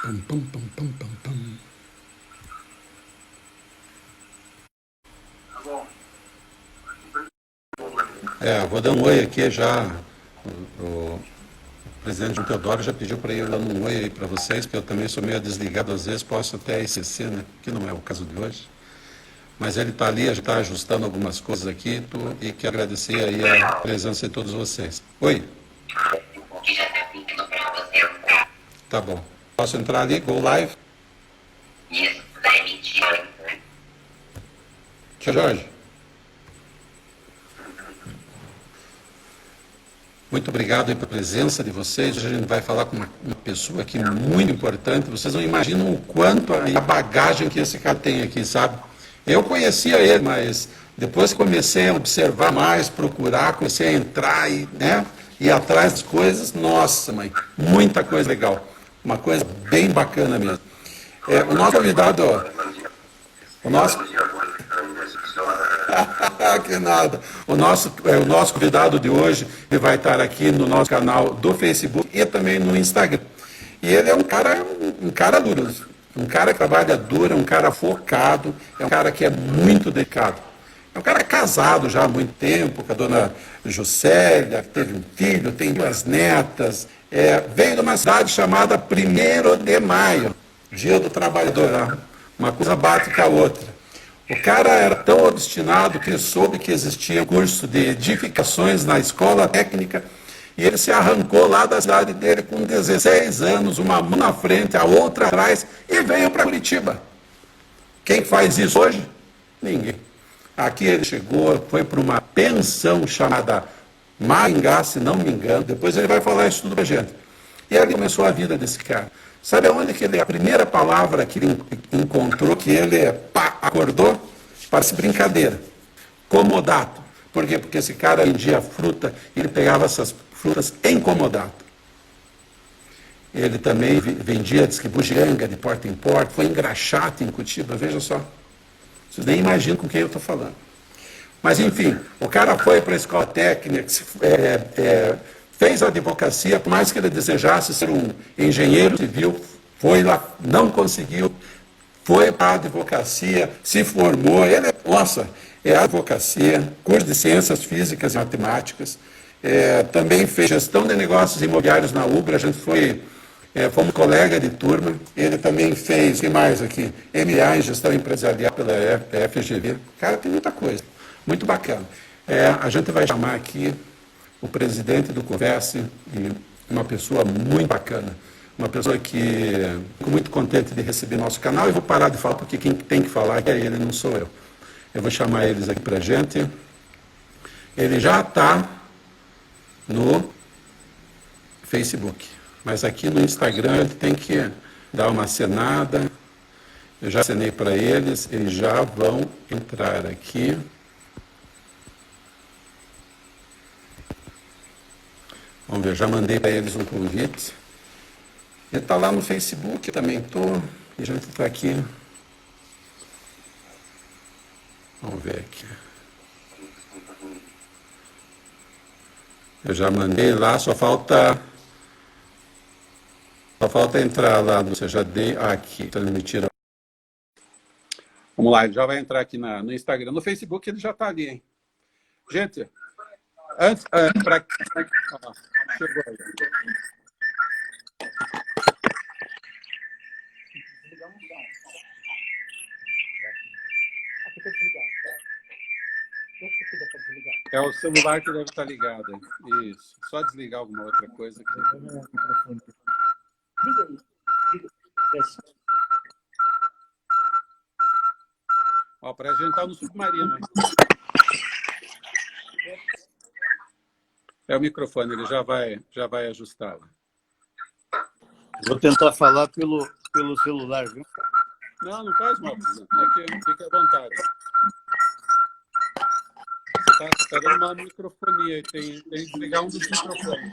Pam, pam, pam, pam, pam, pam. Vou dar um oi aqui já. O presidente João Teodoro já pediu para eu dar um oi aí para vocês, porque eu também sou meio desligado às vezes, posso até esquecer, né? Que não é o caso de hoje. Mas ele está ali, está ajustando algumas coisas aqui e quero agradecer aí a presença de todos vocês. Oi. Tá bom. Posso entrar ali? Go live? Isso, Tio Jorge. Muito obrigado aí pela presença de vocês. Hoje a gente vai falar com uma pessoa aqui muito importante. Vocês não imaginam o quanto a bagagem que esse cara tem aqui, sabe? Eu conhecia ele, mas depois que comecei a observar mais, procurar, comecei a entrar e, né, ir atrás das coisas, nossa, mãe, muita coisa legal. Uma coisa bem bacana mesmo. O nosso convidado, o nosso... Que nada. O nosso convidado de hoje ele vai estar aqui no nosso canal do Facebook e também no Instagram. E ele é um cara duro, um cara que trabalha duro, um cara focado, é um cara que é muito dedicado. É um cara casado já há muito tempo com a dona Juscelia, teve um filho, tem duas netas, veio de uma cidade chamada 1º de Maio, Dia do Trabalhador. Uma coisa bate com a outra. O cara era tão obstinado que ele soube que existia um curso de edificações na escola técnica e ele se arrancou lá da cidade dele com 16 anos, uma mão na frente, a outra atrás, e veio para Curitiba. Quem faz isso hoje? Ninguém. Aqui ele chegou, foi para uma pensão chamada Maringá, se não me engano, depois ele vai falar isso tudo para a gente. E ali começou a vida desse cara. Sabe aonde que a primeira palavra que ele encontrou, que ele acordou? Parece brincadeira. Comodato. Por quê? Porque esse cara vendia fruta, ele pegava essas frutas em comodato. Ele também vendia, diz que bugiganga de porta em porta, foi engraxate em Curitiba, veja só. Vocês nem imaginam com quem eu estou falando. Mas, enfim, o cara foi para a escola técnica, fez a advocacia, por mais que ele desejasse ser um engenheiro civil, foi lá, não conseguiu, foi para a advocacia, se formou, é advocacia, curso de ciências físicas e matemáticas, também fez gestão de negócios imobiliários na Ubra, a gente fomos colega de turma, ele também fez, o que mais aqui? MA em gestão empresarial pela FGV, cara, tem muita coisa, muito bacana. A gente vai chamar aqui o presidente do Converse, e uma pessoa muito bacana, uma pessoa que fico muito contente de receber nosso canal, e vou parar de falar, porque quem tem que falar é ele, não sou eu. Eu vou chamar eles aqui para a gente. Ele já está no Facebook, mas aqui no Instagram ele tem que dar uma acenada. Eu já acenei para eles, eles já vão entrar aqui. Vamos ver, já mandei para eles um convite. Ele está lá no Facebook, eu também estou, e a gente está aqui. Vamos ver aqui. Eu já mandei lá, só falta entrar lá, você já dei aqui, transmitir. Vamos lá, ele já vai entrar aqui no Instagram. No Facebook ele já está ali, hein? Gente, antes, para... chegou aí. É o celular que deve estar ligado. Isso. Só desligar alguma outra coisa. Ó, para a gente estar no submarino. Hein? É o microfone, ele já vai ajustá-lo. Vou tentar falar pelo celular, viu? Não faz mal, fique à vontade. Você está dando uma microfonia e tem que desligar um dos microfones.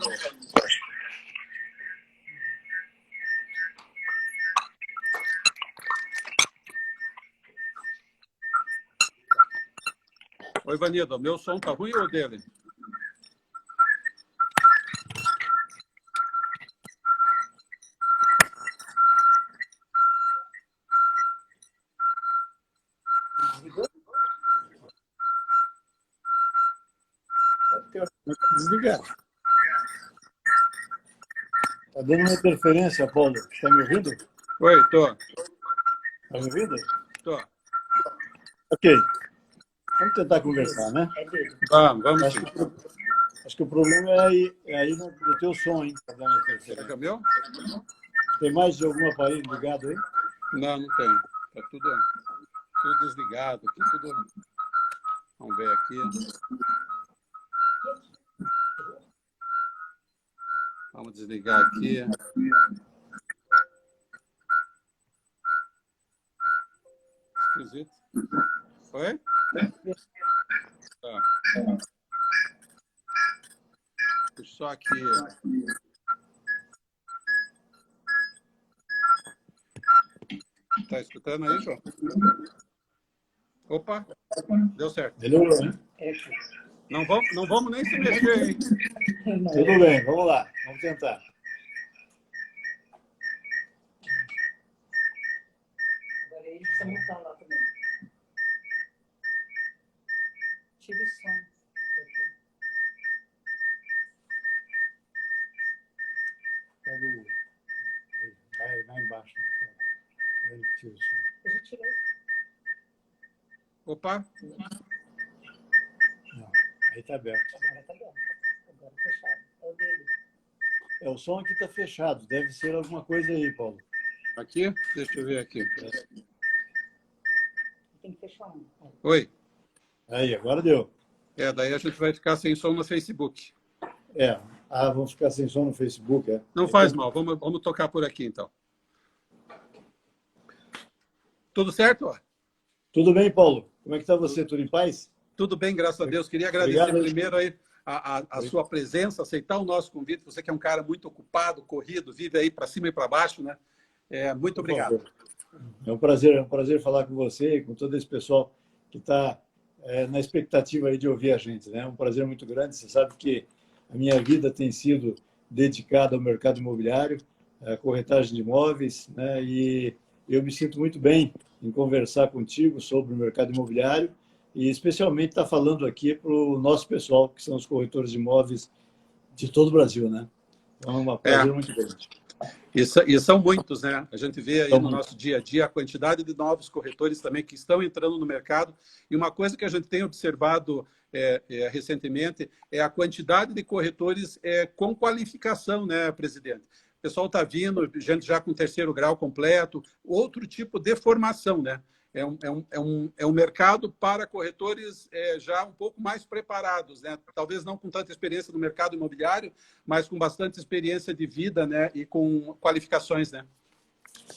Oi, Vanildo, meu som tá ruim ou dele? desligar. Está dando uma interferência, Paulo. Está me ouvindo? Oi, tô. Está me ouvindo? Tô. Ok. Vamos tentar conversar, né? Vamos Acho sim. acho que o problema é aí no teu som, hein? Está dando Será que é interferência. meu? Tem mais de algum aparelho ligado aí? Não, não tem. Tá tudo desligado aqui, tudo. Vamos ver aqui. Vamos desligar aqui. Esquisito. Oi? Tá. Deixa só aqui. Tá escutando aí, João? Opa, deu certo. Melhorou, né? Não vamos nem se mexer, hein? Tudo bem, vamos lá. Vamos tentar. Agora ele precisa mutar lá também. Tira o som daqui. Pega vai embaixo. Ele tira o som. Eu já tirei. Opa, Não, aí está aberto. Agora tá bom. Agora fechado. É o dele. É, o som aqui está fechado. Deve ser alguma coisa aí, Paulo. aqui, deixa eu ver aqui. Tem que fechar um. Oi. Aí, agora deu. Daí a gente vai ficar sem som no Facebook. Vamos ficar sem som no Facebook, é? Não faz mal, vamos tocar por aqui então. Tudo certo? Ó? Tudo bem, Paulo? Como é que está você? Tudo em paz? Tudo bem, graças a Deus. Queria agradecer Obrigado. primeiro aí a sua presença, aceitar o nosso convite. Você que é um cara muito ocupado, corrido, vive aí para cima e para baixo, né? Muito obrigado. É um prazer falar com você e com todo esse pessoal que está na expectativa aí de ouvir a gente, né? É um prazer muito grande. Você sabe que a minha vida tem sido dedicada ao mercado imobiliário, à corretagem de imóveis, né? E eu me sinto muito bem em conversar contigo sobre o mercado imobiliário e especialmente estar falando aqui para o nosso pessoal, que são os corretores de imóveis de todo o Brasil, né? Então, é um prazer muito grande. E são muitos, né? A gente vê aí no muitos. nosso dia a dia a quantidade de novos corretores também que estão entrando no mercado. E uma coisa que a gente tem observado recentemente é a quantidade de corretores com qualificação, né, presidente? O pessoal está vindo, gente já com terceiro grau completo, outro tipo de formação, né? É um mercado para corretores já um pouco mais preparados, né? Talvez não com tanta experiência no mercado imobiliário, mas com bastante experiência de vida, né? E com qualificações, né?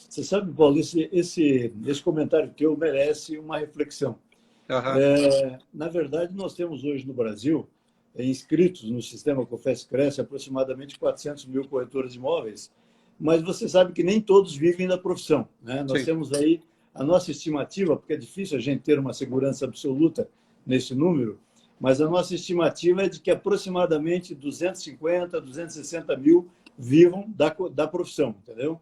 Você sabe, Paulo, esse comentário teu merece uma reflexão. Uhum. Na verdade, nós temos hoje no Brasil, inscritos no sistema Cofés-Cresce, aproximadamente 400 mil corretores de imóveis, mas você sabe que nem todos vivem da profissão, né? Nós temos aí a nossa estimativa, porque é difícil a gente ter uma segurança absoluta nesse número, mas a nossa estimativa é de que aproximadamente 250, 260 mil vivam da profissão, entendeu?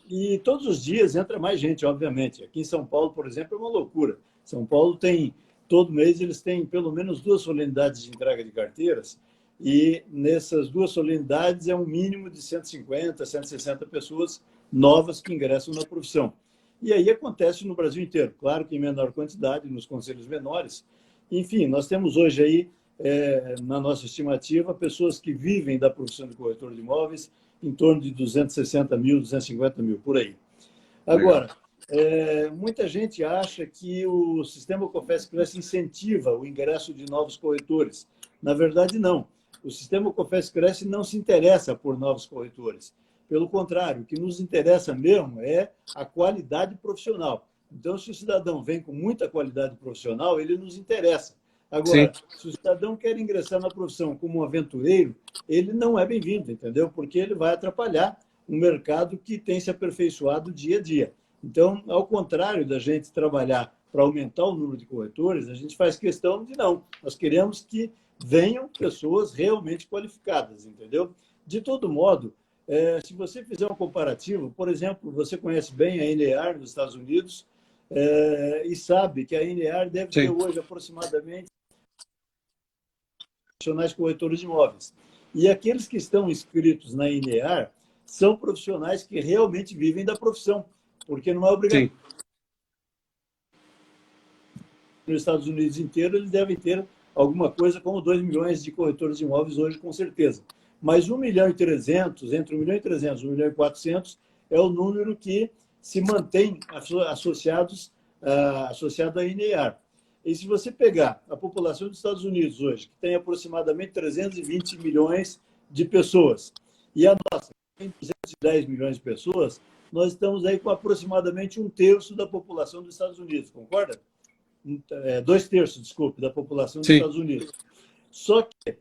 E todos os dias entra mais gente, obviamente. Aqui em São Paulo, por exemplo, é uma loucura. São Paulo tem, todo mês, eles têm pelo menos 2 solenidades de entrega de carteiras, e nessas 2 solenidades é um mínimo de 150, 160 pessoas novas que ingressam na profissão. E aí acontece no Brasil inteiro, claro que em menor quantidade, nos conselhos menores. Enfim, nós temos hoje aí, na nossa estimativa, pessoas que vivem da profissão de corretor de imóveis em torno de 260 mil, 250 mil, por aí. Agora, muita gente acha que o sistema Cofés-Cresce incentiva o ingresso de novos corretores. Na verdade, não. O sistema Cofés-Cresce não se interessa por novos corretores. Pelo contrário, o que nos interessa mesmo é a qualidade profissional. Então, se o cidadão vem com muita qualidade profissional, ele nos interessa. Agora, se o cidadão quer ingressar na profissão como um aventureiro, ele não é bem-vindo, entendeu? Porque ele vai atrapalhar um mercado que tem se aperfeiçoado dia a dia. Então, ao contrário da gente trabalhar para aumentar o número de corretores, a gente faz questão de não. Nós queremos que venham pessoas realmente qualificadas, entendeu? De todo modo, se você fizer um comparativo, por exemplo, você conhece bem a NEAR nos Estados Unidos e sabe que a NEAR deve ter hoje aproximadamente profissionais corretores de imóveis. E aqueles que estão inscritos na INEAR são profissionais que realmente vivem da profissão, porque não é obrigatório. Sim. Nos Estados Unidos inteiro, eles devem ter alguma coisa como 2 milhões de corretores de imóveis hoje, com certeza. Mas 1.300.000, entre 1.300.000 e 1.400.000, é o número que se mantém associado à INEAR. E se você pegar a população dos Estados Unidos hoje, que tem aproximadamente 320 milhões de pessoas, e a nossa tem 210 milhões de pessoas, nós estamos aí com aproximadamente 1/3 da população dos Estados Unidos, concorda? 2/3, desculpe, da população dos Sim. Estados Unidos. Só que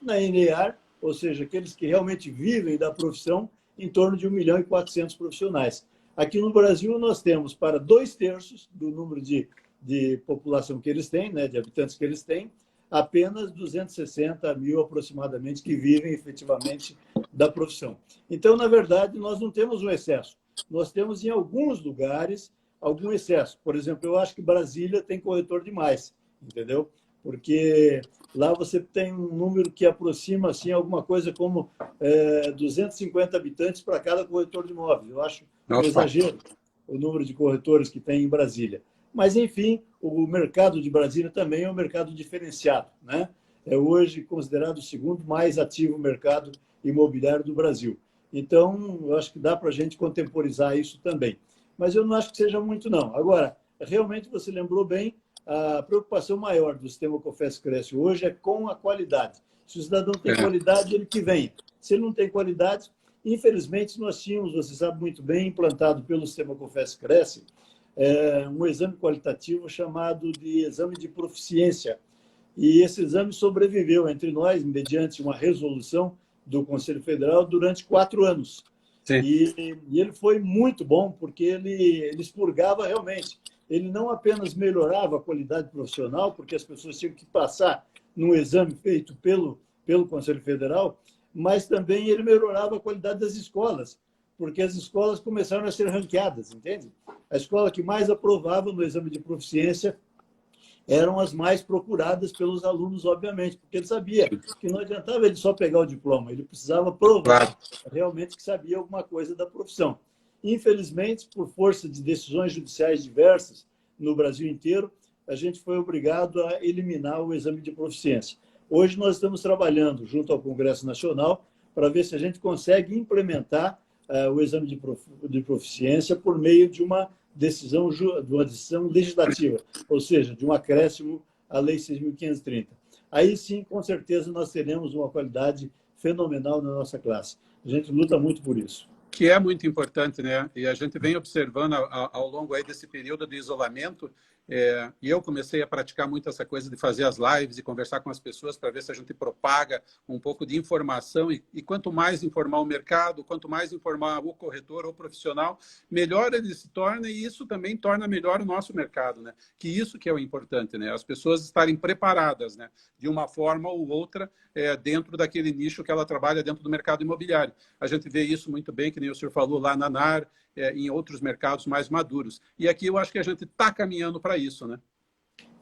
na INEAR, ou seja, aqueles que realmente vivem da profissão, em torno de 1.400.000 profissionais. Aqui no Brasil, nós temos para 2/3 do número de população que eles têm, né, de habitantes que eles têm, apenas 260 mil aproximadamente que vivem efetivamente da profissão. Então, na verdade, nós não temos um excesso. Nós temos, em alguns lugares, algum excesso. Por exemplo, eu acho que Brasília tem corretor demais, entendeu? Porque lá você tem um número que aproxima assim, alguma coisa como 250 habitantes para cada corretor de imóveis. Eu acho um exagero o número de corretores que tem em Brasília. Mas, enfim, o mercado de Brasília também é um mercado diferenciado, né? É hoje considerado o segundo mais ativo mercado imobiliário do Brasil. Então, eu acho que dá para a gente contemporizar isso também. Mas eu não acho que seja muito, não. Agora, realmente você lembrou bem, a preocupação maior do sistema COFES-Cresce hoje é com a qualidade. Se o cidadão tem qualidade, ele que vem. Se ele não tem qualidade, infelizmente, nós tínhamos, você sabe muito bem, implantado pelo sistema COFES-Cresce, um exame qualitativo chamado de exame de proficiência. E esse exame sobreviveu entre nós, mediante uma resolução do Conselho Federal, durante 4 anos. E ele foi muito bom, porque ele expurgava realmente. Ele não apenas melhorava a qualidade profissional, porque as pessoas tinham que passar num exame feito pelo Conselho Federal, mas também ele melhorava a qualidade das escolas, porque as escolas começaram a ser ranqueadas, entende? A escola que mais aprovava no exame de proficiência eram as mais procuradas pelos alunos, obviamente, porque ele sabia que não adiantava ele só pegar o diploma, ele precisava provar realmente que sabia alguma coisa da profissão. Infelizmente, por força de decisões judiciais diversas no Brasil inteiro, a gente foi obrigado a eliminar o exame de proficiência. Hoje nós estamos trabalhando junto ao Congresso Nacional para ver se a gente consegue implementar o exame de proficiência por meio de uma decisão legislativa, ou seja, de um acréscimo à Lei 6.530. Aí sim, com certeza, nós teremos uma qualidade fenomenal na nossa classe. A gente luta muito por isso. Que é muito importante, né? E a gente vem observando ao longo aí desse período de isolamento, e eu comecei a praticar muito essa coisa de fazer as lives e conversar com as pessoas para ver se a gente propaga um pouco de informação e quanto mais informar o mercado, quanto mais informar o corretor ou profissional, melhor ele se torna e isso também torna melhor o nosso mercado, né? Que isso que é o importante, né? As pessoas estarem preparadas, né? De uma forma ou outra dentro daquele nicho que ela trabalha dentro do mercado imobiliário. A gente vê isso muito bem, que nem o senhor falou lá na NAR, em outros mercados mais maduros. E aqui eu acho que a gente está caminhando para isso, né?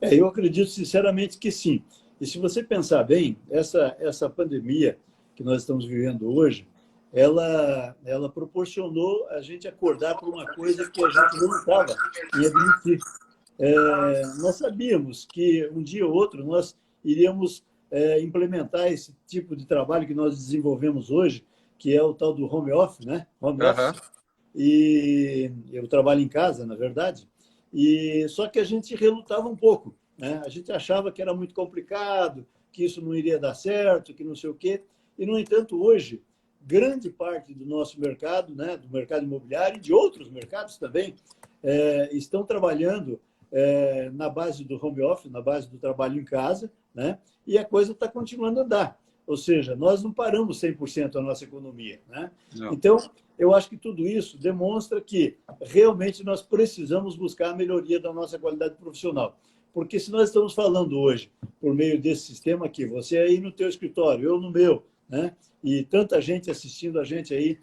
Eu acredito sinceramente que sim. E se você pensar bem, essa pandemia que nós estamos vivendo hoje, ela proporcionou a gente acordar por uma coisa que a gente não estava em admitir. Nós sabíamos que um dia ou outro nós iríamos implementar esse tipo de trabalho que nós desenvolvemos hoje, que é o tal do home office, né? Home office. E eu trabalho em casa, na verdade, só que a gente relutava um pouco, né? A gente achava que era muito complicado, que isso não iria dar certo, que não sei o quê. E, no entanto, hoje, grande parte do nosso mercado, né, do mercado imobiliário e de outros mercados também, estão trabalhando na base do home office, na base do trabalho em casa, né? E a coisa está continuando a andar. Ou seja, nós não paramos 100% a nossa economia, né? Então, eu acho que tudo isso demonstra que realmente nós precisamos buscar a melhoria da nossa qualidade profissional. Porque se nós estamos falando hoje, por meio desse sistema aqui, você aí no teu escritório, eu no meu, né? E tanta gente assistindo a gente aí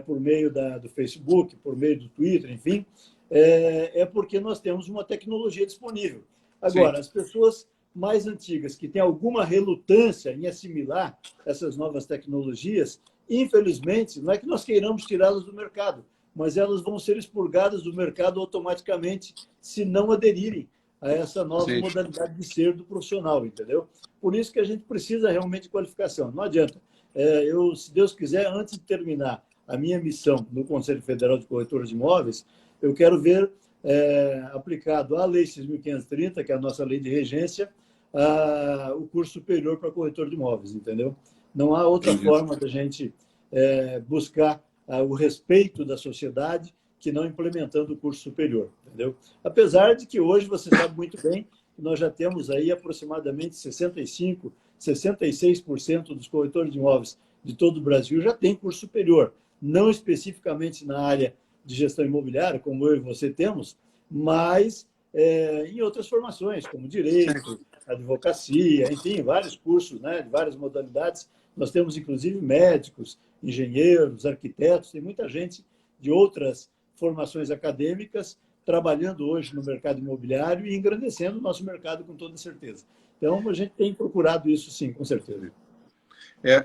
por meio do Facebook, por meio do Twitter, enfim, é porque nós temos uma tecnologia disponível. Agora, Sim. as pessoas mais antigas que têm alguma relutância em assimilar essas novas tecnologias, infelizmente, não é que nós queiramos tirá-las do mercado, mas elas vão ser expurgadas do mercado automaticamente se não aderirem a essa nova Sim. modalidade de ser do profissional, entendeu? Por isso que a gente precisa realmente de qualificação. Não adianta. Eu, se Deus quiser, antes de terminar a minha missão no Conselho Federal de Corretores de Imóveis, eu quero ver aplicado à Lei 6.530, que é a nossa lei de regência, o curso superior para corretor de imóveis, entendeu? Não há outra forma da gente buscar o respeito da sociedade que não implementando o curso superior, entendeu? Apesar de que hoje você sabe muito bem que nós já temos aí aproximadamente 65%, 66% dos corretores de imóveis de todo o Brasil já tem curso superior, não especificamente na área de gestão imobiliária, como eu e você temos, mas em outras formações, como direito, advocacia, enfim, vários cursos, né, de várias modalidades. Nós temos, inclusive, médicos, engenheiros, arquitetos, tem muita gente de outras formações acadêmicas trabalhando hoje no mercado imobiliário e engrandecendo o nosso mercado com toda certeza. Então, a gente tem procurado isso, sim, com certeza.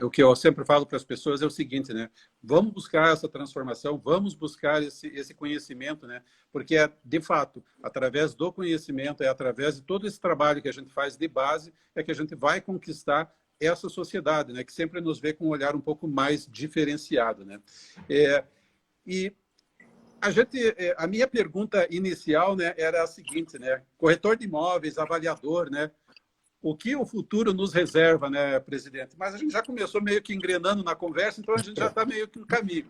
O que eu sempre falo para as pessoas é o seguinte, né? Vamos buscar essa transformação, vamos buscar esse conhecimento, né? Porque de fato, através do conhecimento, através de todo esse trabalho que a gente faz de base, é que a gente vai conquistar essa sociedade, né? Que sempre nos vê com um olhar um pouco mais diferenciado, né? E a minha pergunta inicial, né, era a seguinte, né? Corretor de imóveis, avaliador, né? O que o futuro nos reserva, né, presidente? Mas a gente já começou meio que engrenando na conversa, então a gente já está meio que no caminho.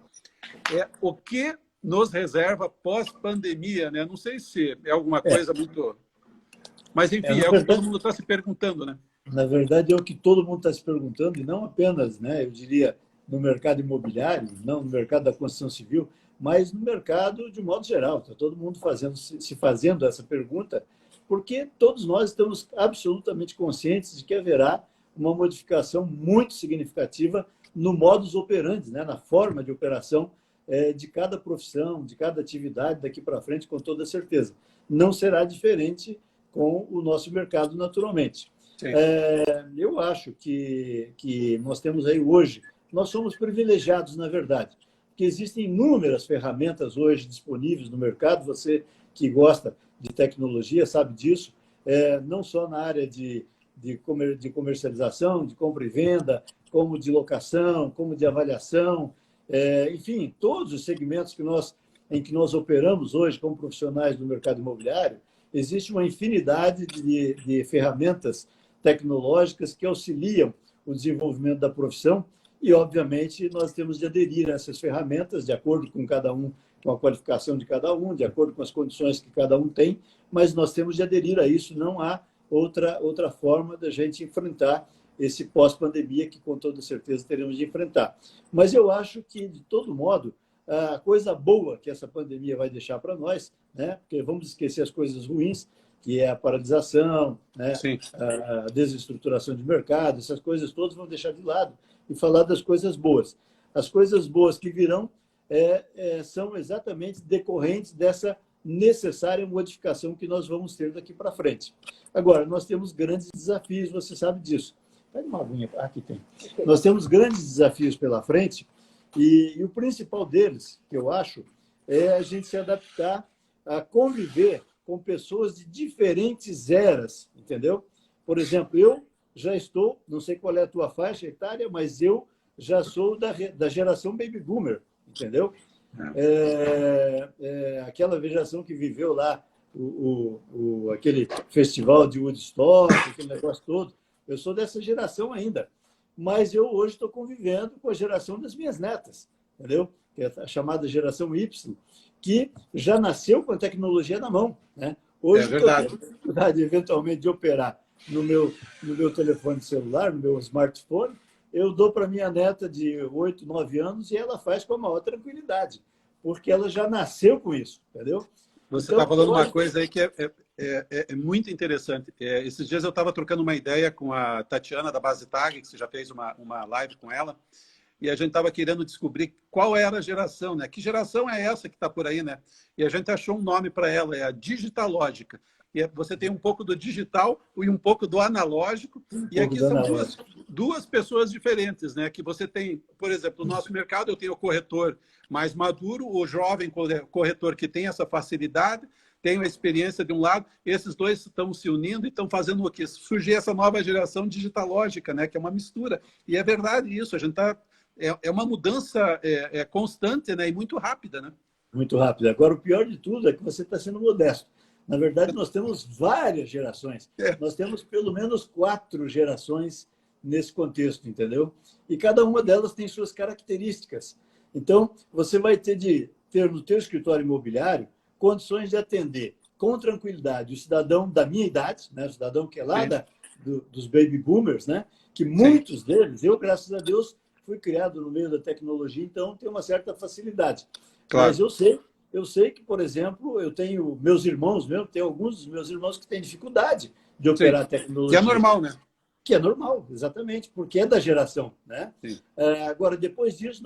O que nos reserva pós-pandemia, né? Não sei se é alguma coisa muito... Mas, enfim, é o que todo mundo está se perguntando, né? Na verdade, é o que todo mundo está se perguntando, e não apenas, né, eu diria, no mercado imobiliário, não no mercado da construção civil, mas no mercado de modo geral. Está todo mundo se fazendo essa pergunta, porque todos nós estamos absolutamente conscientes de que haverá uma modificação muito significativa no modus operandi, né, na forma de operação de cada profissão, de cada atividade daqui para frente, com toda certeza. Não será diferente com o nosso mercado, naturalmente. Eu acho que nós temos aí hoje, nós somos privilegiados, na verdade, porque existem inúmeras ferramentas hoje disponíveis no mercado, você que gosta de tecnologia sabe disso, não só na área de comercialização, de compra e venda, como de locação, como de avaliação, enfim, todos os segmentos em que nós operamos hoje como profissionais do mercado imobiliário, existe uma infinidade de ferramentas tecnológicas que auxiliam o desenvolvimento da profissão e, obviamente, nós temos de aderir a essas ferramentas de acordo com cada um, com a qualificação de cada um, de acordo com as condições que cada um tem, mas nós temos de aderir a isso, não há outra forma da gente enfrentar esse pós-pandemia que, com toda certeza, teremos de enfrentar. Mas eu acho que, de todo modo, a coisa boa que essa pandemia vai deixar para nós, né? Porque vamos esquecer as coisas ruins, que é a paralisação, né? A desestruturação de mercado, essas coisas todas vão deixar de lado e falar das coisas boas. As coisas boas que virão são exatamente decorrentes dessa necessária modificação que nós vamos ter daqui para frente. Agora, nós temos grandes desafios, você sabe disso. Pega uma aguinha, aqui tem. Nós temos grandes desafios pela frente e o principal deles, que eu acho, é a gente se adaptar a conviver com pessoas de diferentes eras, entendeu? Por exemplo, eu já estou, não sei qual é a tua faixa etária, mas eu já sou da geração Baby Boomer, entendeu? Aquela geração que viveu lá aquele festival de Woodstock, aquele negócio todo. Eu sou dessa geração ainda, mas eu hoje estou convivendo com a geração das minhas netas, entendeu? Que é a chamada geração Y, que já nasceu com a tecnologia na mão, né? Hoje, eu tenho dificuldade, eventualmente, de operar no meu telefone celular, no meu smartphone, eu dou para minha neta de 8, 9 anos e ela faz com a maior tranquilidade, porque ela já nasceu com isso, entendeu? Você está falando uma coisa aí que é muito interessante. Esses dias eu estava trocando uma ideia com a Tatiana da Base Tag, que você já fez uma live com ela, e a gente estava querendo descobrir qual era a geração, né? Que geração é essa que está por aí, né? E a gente achou um nome para ela, é a Digitalógica. E você tem um pouco do digital e um pouco do analógico, e aqui são duas pessoas diferentes, né? Que você tem, por exemplo, no nosso mercado eu tenho o corretor mais maduro, o jovem corretor que tem essa facilidade, tem a experiência de um lado, esses dois estão se unindo e estão fazendo o quê? Surgir essa nova geração digitalógica, né? Que é uma mistura. E é verdade isso, a gente está... É uma mudança constante, né? E muito rápida, né? Muito rápida. Agora, o pior de tudo é que você está sendo modesto. Na verdade, nós temos várias gerações. Nós temos pelo menos 4 gerações nesse contexto, entendeu? E cada uma delas tem suas características. Então, você vai ter de ter no teu escritório imobiliário condições de atender com tranquilidade o cidadão da minha idade, né? O cidadão que é lá dos baby boomers, né? Que muitos deles, eu, graças a Deus, fui criado no meio da tecnologia, então tenho uma certa facilidade. Claro. Mas eu sei que, por exemplo, eu tenho meus irmãos, tenho alguns dos meus irmãos que têm dificuldade de operar a tecnologia. Que é normal, né? Que é normal, exatamente, porque é da geração, né? Agora, depois disso,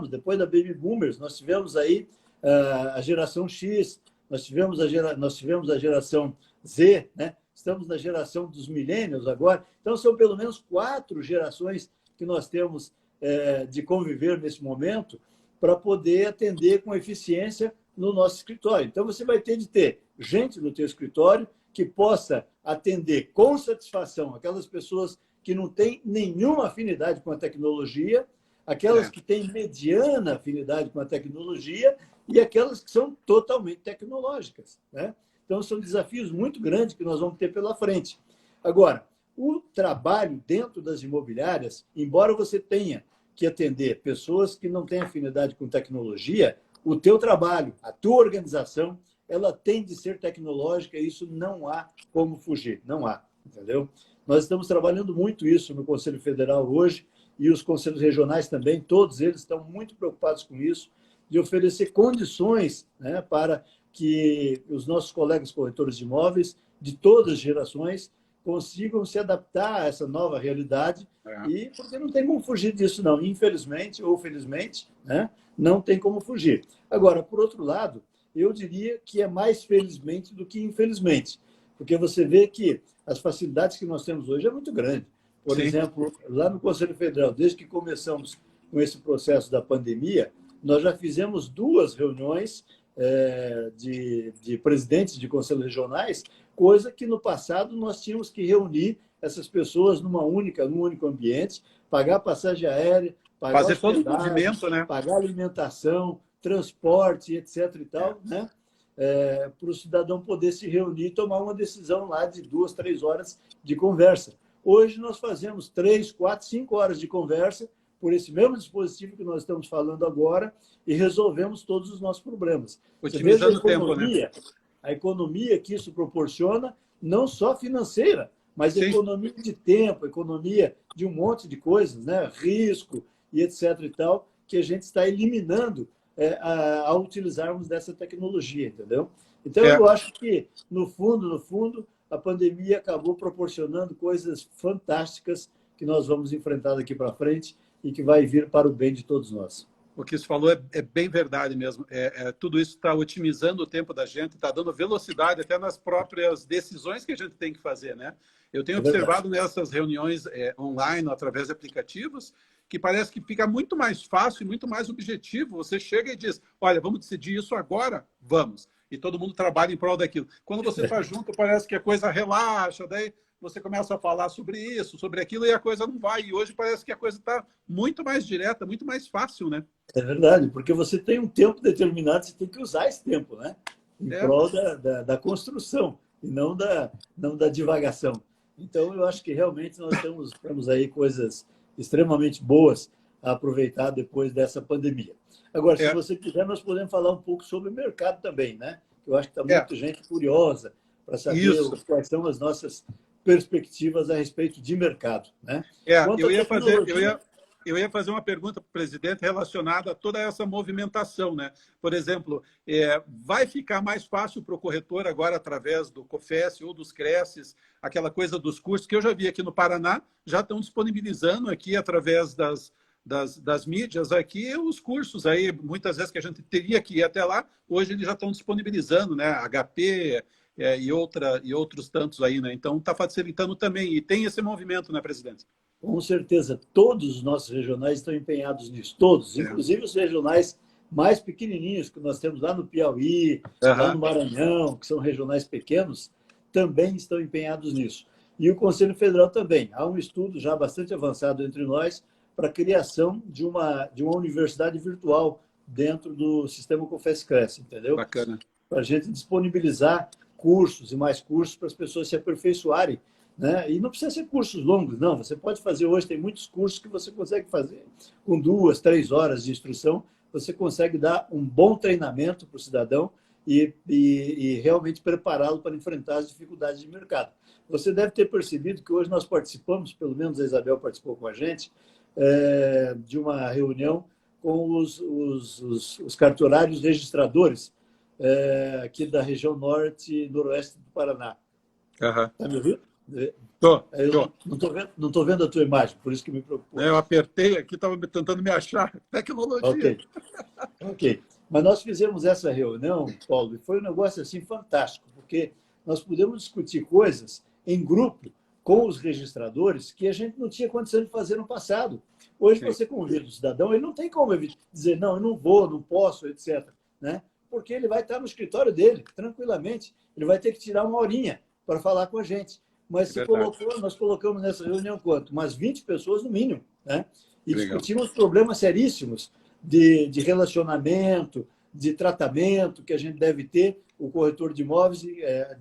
depois da Baby Boomers, nós tivemos aí a geração X, nós tivemos a geração Z, né? Estamos na geração dos millennials agora. Então, são pelo menos 4 gerações que nós temos de conviver nesse momento para poder atender com eficiência no nosso escritório. Então, você vai ter de ter gente no teu escritório que possa atender com satisfação aquelas pessoas que não têm nenhuma afinidade com a tecnologia, aquelas que têm mediana afinidade com a tecnologia e aquelas que são totalmente tecnológicas, né? Então, são desafios muito grandes que nós vamos ter pela frente. Agora, o trabalho dentro das imobiliárias, embora você tenha que atender pessoas que não têm afinidade com tecnologia, o teu trabalho, a tua organização, ela tem de ser tecnológica e isso não há como fugir, não há, entendeu? Nós estamos trabalhando muito isso no Conselho Federal hoje e os conselhos regionais também, todos eles estão muito preocupados com isso, de oferecer condições, né, para que os nossos colegas corretores de imóveis, de todas as gerações, consigam se adaptar a essa nova realidade, e porque não tem como fugir disso, não. Infelizmente ou felizmente, né, não tem como fugir. Agora, por outro lado, eu diria que é mais felizmente do que infelizmente, porque você vê que as facilidades que nós temos hoje é muito grande. Por exemplo, lá no Conselho Federal, desde que começamos com esse processo da pandemia, nós já fizemos 2 reuniões de presidentes de conselhos regionais, coisa que no passado nós tínhamos que reunir essas pessoas num único ambiente, pagar passagem aérea, pagar fazer todo o movimento, né? Pagar alimentação, transporte, etc. e tal, né? Para o cidadão poder se reunir e tomar uma decisão lá de 2, 3 horas de conversa. Hoje nós fazemos 3, 4, 5 horas de conversa por esse mesmo dispositivo que nós estamos falando agora e resolvemos todos os nossos problemas. Otimizando o tempo, né? A economia que isso proporciona, não só financeira, mas economia de tempo, economia de um monte de coisas, né? Risco e etc. e tal, que a gente está eliminando ao utilizarmos dessa tecnologia, entendeu? Então, eu acho que, no fundo, a pandemia acabou proporcionando coisas fantásticas que nós vamos enfrentar daqui para frente e que vai vir para o bem de todos nós. O que você falou é bem verdade mesmo. Tudo isso está otimizando o tempo da gente, está dando velocidade até nas próprias decisões que a gente tem que fazer, né? Eu tenho observado nessas reuniões online, através de aplicativos, que parece que fica muito mais fácil e muito mais objetivo. Você chega e diz, olha, vamos decidir isso agora? Vamos. E todo mundo trabalha em prol daquilo. Quando você está junto, parece que a coisa relaxa, daí você começa a falar sobre isso, sobre aquilo, e a coisa não vai. E hoje parece que a coisa está muito mais direta, muito mais fácil, né? É verdade, porque você tem um tempo determinado, você tem que usar esse tempo, né? Em prol da construção, e não da divagação. Então, eu acho que realmente nós temos aí coisas extremamente boas a aproveitar depois dessa pandemia. Agora, se você quiser, nós podemos falar um pouco sobre o mercado também, né? Eu acho que está muita gente curiosa para saber quais são as nossas perspectivas a respeito de mercado, né? Eu ia fazer uma pergunta para o presidente relacionada a toda essa movimentação, né? Por exemplo, vai ficar mais fácil para o corretor agora, através do COFES ou dos CRECES, aquela coisa dos cursos que eu já vi aqui no Paraná, já estão disponibilizando aqui através das mídias aqui, os cursos aí, muitas vezes que a gente teria que ir até lá, hoje eles já estão disponibilizando, né? HP e outros tantos aí, né? Então está facilitando também, e tem esse movimento, né, presidente? Com certeza, todos os nossos regionais estão empenhados nisso, todos, inclusive os regionais mais pequenininhos que nós temos lá no Piauí, lá no Maranhão, que são regionais pequenos, também estão empenhados nisso. E o Conselho Federal também. Há um estudo já bastante avançado entre nós para a criação de uma universidade virtual dentro do sistema Confess-Cresce, entendeu? Bacana. Para a gente disponibilizar cursos e mais cursos para as pessoas se aperfeiçoarem, né? E não precisa ser cursos longos, não. Você pode fazer hoje, tem muitos cursos que você consegue fazer com 2, 3 horas de instrução. Você consegue dar um bom treinamento para o cidadão e realmente prepará-lo para enfrentar as dificuldades de mercado. Você deve ter percebido que hoje nós participamos, pelo menos a Isabel participou com a gente, de uma reunião com os cartorários registradores aqui da região norte e noroeste do Paraná. Está me ouvindo? Tô. Não estou vendo a tua imagem, por isso que me preocupo. Eu apertei aqui, estava tentando me achar. Tecnologia. Ok. Mas nós fizemos essa reunião, Paulo, e foi um negócio assim fantástico, porque nós pudemos discutir coisas em grupo com os registradores que a gente não tinha condição de fazer no passado. Hoje, você convida o cidadão, ele não tem como dizer, não, eu não vou, não posso, etc. Né? Porque ele vai estar no escritório dele, tranquilamente. Ele vai ter que tirar uma horinha para falar com a gente. Mas nós colocamos nessa reunião quanto? Umas 20 pessoas no mínimo. Né? E discutimos problemas seríssimos de relacionamento, de tratamento que a gente deve ter, o corretor de imóveis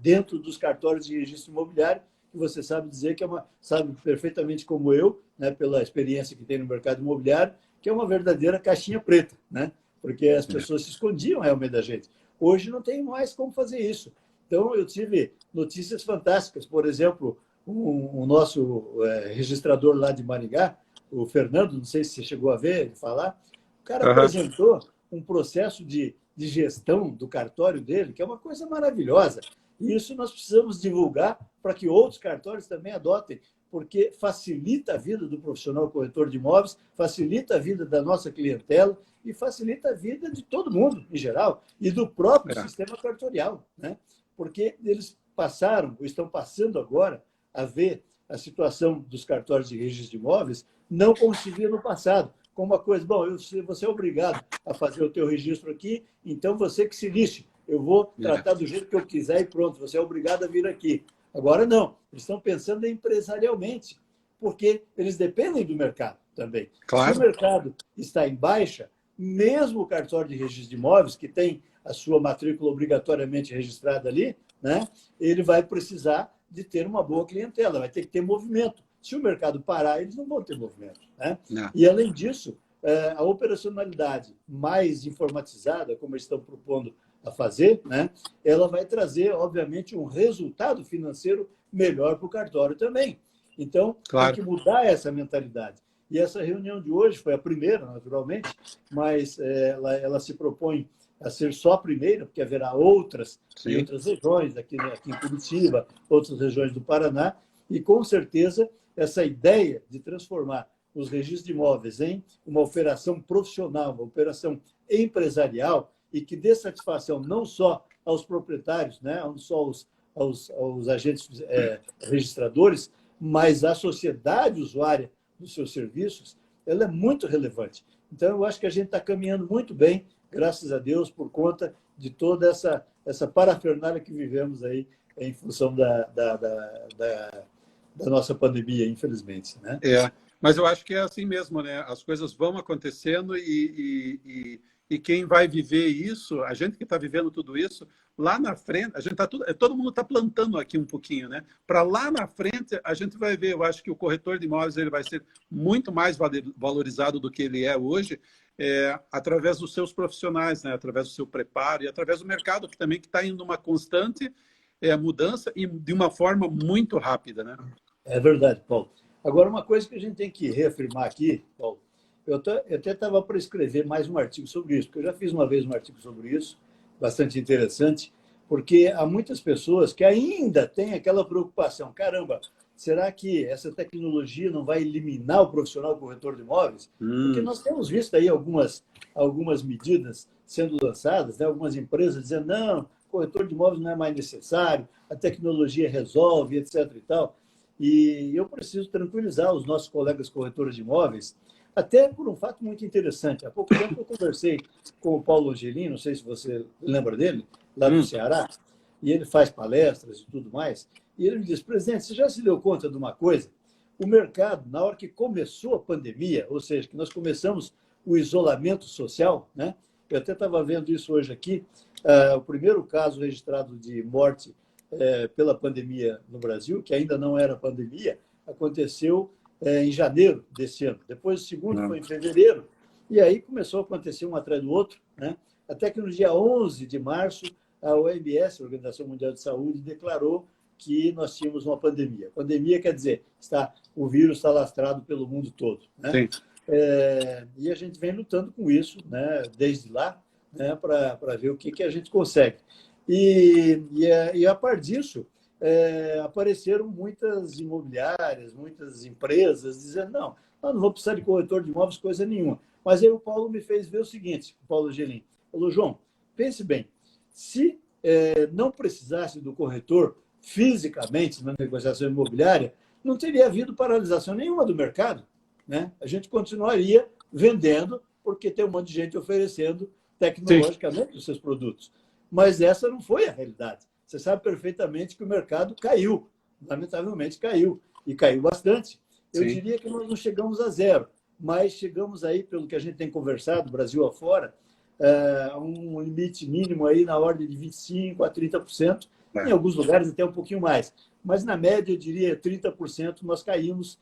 dentro dos cartórios de registro imobiliário, que você sabe dizer que sabe perfeitamente como eu, né, pela experiência que tem no mercado imobiliário, que é uma verdadeira caixinha preta, né? Porque as pessoas se escondiam realmente da gente. Hoje não tem mais como fazer isso. Então, eu tive notícias fantásticas. Por exemplo, o nosso registrador lá de Maringá, o Fernando, não sei se você chegou a ver ele falar, o cara apresentou um processo de gestão do cartório dele, que é uma coisa maravilhosa. E isso nós precisamos divulgar para que outros cartórios também adotem, porque facilita a vida do profissional corretor de imóveis, facilita a vida da nossa clientela e facilita a vida de todo mundo, em geral, e do próprio sistema cartorial, né? Porque eles passaram, ou estão passando agora, a ver a situação dos cartórios de registro de imóveis não como se via no passado, como uma coisa, bom, você é obrigado a fazer o teu registro aqui, então você que se lixe, eu vou tratar do jeito que eu quiser e pronto, você é obrigado a vir aqui. Agora não, eles estão pensando empresarialmente, porque eles dependem do mercado também. Claro. Se o mercado está em baixa, mesmo o cartório de registro de imóveis, que tem a sua matrícula obrigatoriamente registrada ali, né, ele vai precisar de ter uma boa clientela, vai ter que ter movimento. Se o mercado parar, eles não vão ter movimento. Né? E, além disso, a operacionalidade mais informatizada, como eles estão propondo a fazer, né, ela vai trazer, obviamente, um resultado financeiro melhor para o cartório também. Então, tem que mudar essa mentalidade. E essa reunião de hoje foi a primeira, naturalmente, mas ela se propõe a ser só a primeira, porque haverá outras em outras regiões, aqui em Curitiba, outras regiões do Paraná, e, com certeza, essa ideia de transformar os registros de imóveis em uma operação profissional, uma operação empresarial, e que dê satisfação não só aos proprietários, né, não só aos agentes registradores, mas à sociedade usuária dos seus serviços, ela é muito relevante. Então, eu acho que a gente está caminhando muito bem, graças a Deus, por conta de toda essa parafernália que vivemos aí em função da nossa pandemia, infelizmente. Né? Mas eu acho que é assim mesmo, né? As coisas vão acontecendo e quem vai viver isso, a gente que está vivendo tudo isso, lá na frente, a gente todo mundo está plantando aqui um pouquinho, né? Para lá na frente, a gente vai ver, eu acho que o corretor de imóveis ele vai ser muito mais valorizado do que ele é hoje, através dos seus profissionais, né? Através do seu preparo e através do mercado, que também está indo uma constante mudança e de uma forma muito rápida, né? É verdade, Paulo. Agora, uma coisa que a gente tem que reafirmar aqui, Paulo, eu até estava para escrever mais um artigo sobre isso, porque eu já fiz uma vez um artigo sobre isso, bastante interessante, porque há muitas pessoas que ainda têm aquela preocupação. Caramba, será que essa tecnologia não vai eliminar o profissional corretor de imóveis? Porque nós temos visto aí algumas medidas sendo lançadas, né? Algumas empresas dizendo, não, corretor de imóveis não é mais necessário, a tecnologia resolve, etc. e tal. E eu preciso tranquilizar os nossos colegas corretores de imóveis, até por um fato muito interessante. Há pouco tempo eu conversei com o Paulo Angelini, não sei se você lembra dele, lá do Ceará, e ele faz palestras e tudo mais, e ele me disse, presidente, você já se deu conta de uma coisa? O mercado, na hora que começou a pandemia, ou seja, que nós começamos o isolamento social, né? Eu até estava vendo isso hoje aqui, o primeiro caso registrado de morte pela pandemia no Brasil, que ainda não era pandemia, aconteceu em janeiro desse ano. Depois o segundo foi em fevereiro, e aí começou a acontecer um atrás do outro, né? Até que no dia 11 de março, a OMS, a Organização Mundial de Saúde, declarou que nós tínhamos uma pandemia. Pandemia quer dizer, o vírus está lastrado pelo mundo todo, né? Sim. E a gente vem lutando com isso, né, desde lá, né, para ver o que a gente consegue. E a par disso, apareceram muitas imobiliárias, muitas empresas, dizendo, não, nós não vamos precisar de corretor de imóveis, coisa nenhuma. Mas aí o Paulo me fez ver o seguinte, o Paulo Angelini, falou, João, pense bem, se não precisasse do corretor fisicamente na negociação imobiliária, não teria havido paralisação nenhuma do mercado, né? A gente continuaria vendendo, porque tem um monte de gente oferecendo tecnologicamente os seus produtos. Mas essa não foi a realidade. Você sabe perfeitamente que o mercado caiu, lamentavelmente caiu, e caiu bastante. Eu diria que nós não chegamos a zero, mas chegamos aí, pelo que a gente tem conversado, Brasil afora, a um limite mínimo aí na ordem de 25% a 30%, em alguns lugares até um pouquinho mais. Mas, na média, eu diria 30% nós caímos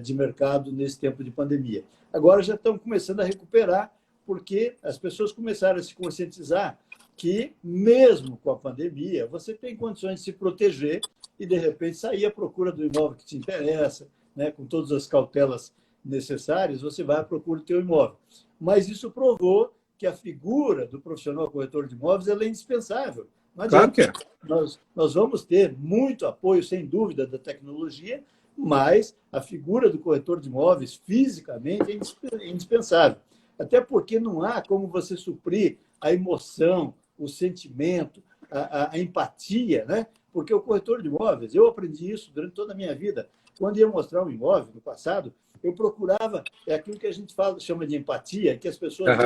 de mercado nesse tempo de pandemia. Agora já estamos começando a recuperar, porque as pessoas começaram a se conscientizar que, mesmo com a pandemia, você tem condições de se proteger e, de repente, sair à procura do imóvel que te interessa, né? Com todas as cautelas necessárias, você vai à procura do teu imóvel. Mas isso provou que a figura do profissional corretor de imóveis ela é indispensável. Não adianta. Claro que é. Nós vamos ter muito apoio, sem dúvida, da tecnologia, mas a figura do corretor de imóveis, fisicamente, é indispensável. Até porque não há como você suprir a emoção, o sentimento, a empatia, né? Porque o corretor de imóveis, eu aprendi isso durante toda a minha vida. Quando ia mostrar um imóvel, no passado, eu procurava aquilo que a gente chama de empatia, que as pessoas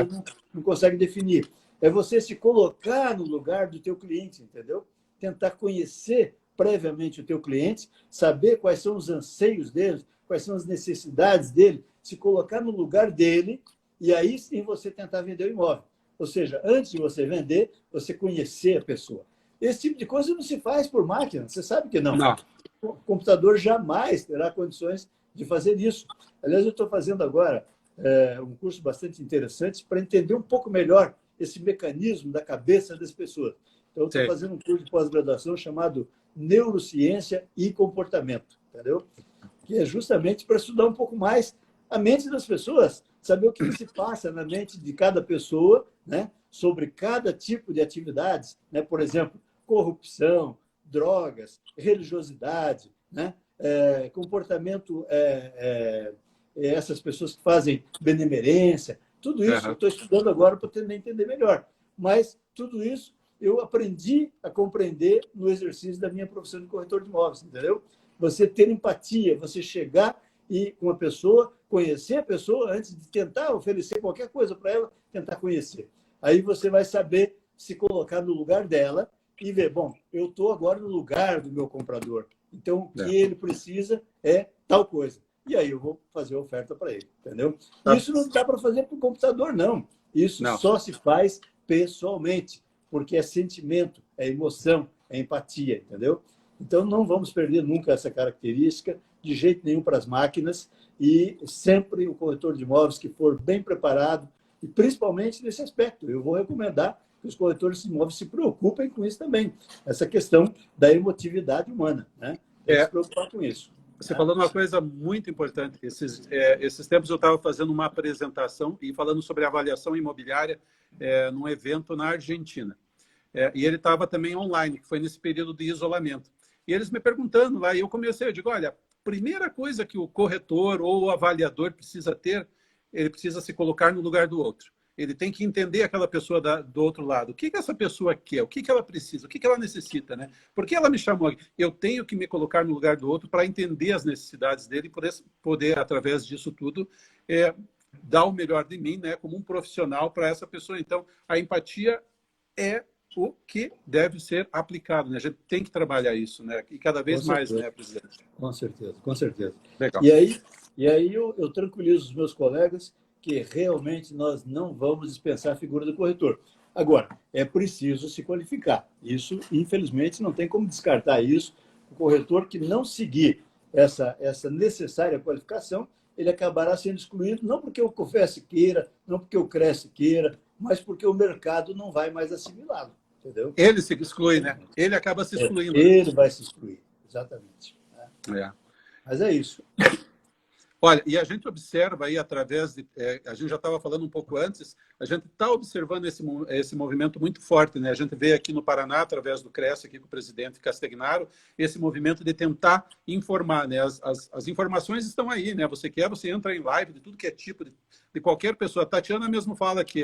não conseguem definir. É você se colocar no lugar do teu cliente, entendeu? Tentar conhecer previamente o teu cliente, saber quais são os anseios dele, quais são as necessidades dele, se colocar no lugar dele e aí sim você tentar vender o imóvel. Ou seja, antes de você vender, você conhecer a pessoa. Esse tipo de coisa não se faz por máquina, você sabe que não. O computador jamais terá condições de fazer isso. Aliás, eu estou fazendo agora um curso bastante interessante para entender um pouco melhor esse mecanismo da cabeça das pessoas. Então, eu estou fazendo um curso de pós-graduação chamado Neurociência e Comportamento, entendeu? Que é justamente para estudar um pouco mais a mente das pessoas, saber o que se passa na mente de cada pessoa, né, sobre cada tipo de atividades, né? Por exemplo, corrupção, drogas, religiosidade, né? Comportamento, essas pessoas que fazem benemerência, tudo isso eu estou estudando agora para tentar entender melhor. Mas tudo isso eu aprendi a compreender no exercício da minha profissão de corretor de imóveis, entendeu? Você ter empatia, você chegar e com a pessoa, conhecer a pessoa antes de tentar oferecer qualquer coisa para ela, tentar conhecer. Aí você vai saber se colocar no lugar dela e ver, bom, eu estou agora no lugar do meu comprador, então o que ele precisa é tal coisa. E aí eu vou fazer a oferta para ele, entendeu? Isso não dá para fazer por computador, não. Isso só se faz pessoalmente, porque é sentimento, é emoção, é empatia, entendeu? Então não vamos perder nunca essa característica, de jeito nenhum para as máquinas, e sempre o corretor de imóveis que for bem preparado, e principalmente nesse aspecto. Eu vou recomendar que os corretores de imóveis se preocupem com isso também, essa questão da emotividade humana, né? Se preocupar com isso. Você falou uma coisa muito importante. Esses tempos eu estava fazendo uma apresentação e falando sobre avaliação imobiliária num evento na Argentina. e ele estava também online, que foi nesse período de isolamento. E eles me perguntando lá, e eu comecei, eu digo, olha, primeira coisa que o corretor ou o avaliador precisa ter, ele precisa se colocar no lugar do outro. Ele tem que entender aquela pessoa do outro lado. O que essa pessoa quer? O que ela precisa? O que ela necessita? Né? Por que ela me chamou aqui? Eu tenho que me colocar no lugar do outro para entender as necessidades dele e poder, através disso tudo, dar o melhor de mim, né, como um profissional para essa pessoa. Então, a empatia é o que deve ser aplicado. Né? A gente tem que trabalhar isso, né? E cada vez mais, né, presidente? Com certeza, com certeza. Legal. E aí eu tranquilizo os meus colegas que realmente nós não vamos dispensar a figura do corretor. Agora, é preciso se qualificar. Isso, infelizmente, não tem como descartar isso. O corretor que não seguir essa necessária qualificação, ele acabará sendo excluído, não porque o COFES queira, não porque o CRES queira, mas porque o mercado não vai mais assimilá-lo. Entendeu? Ele se exclui, né? Ele acaba se excluindo. Ele vai se excluir, exatamente. É. Mas é isso. Olha, e a gente observa aí através de... a gente já estava falando um pouco antes, a gente está observando esse movimento muito forte, né? A gente vê aqui no Paraná, através do CRES, aqui com o presidente Castegnaro, esse movimento de tentar informar, né? As informações estão aí, né? Você você entra em live de tudo que é tipo, de qualquer pessoa. A Tatiana mesmo fala que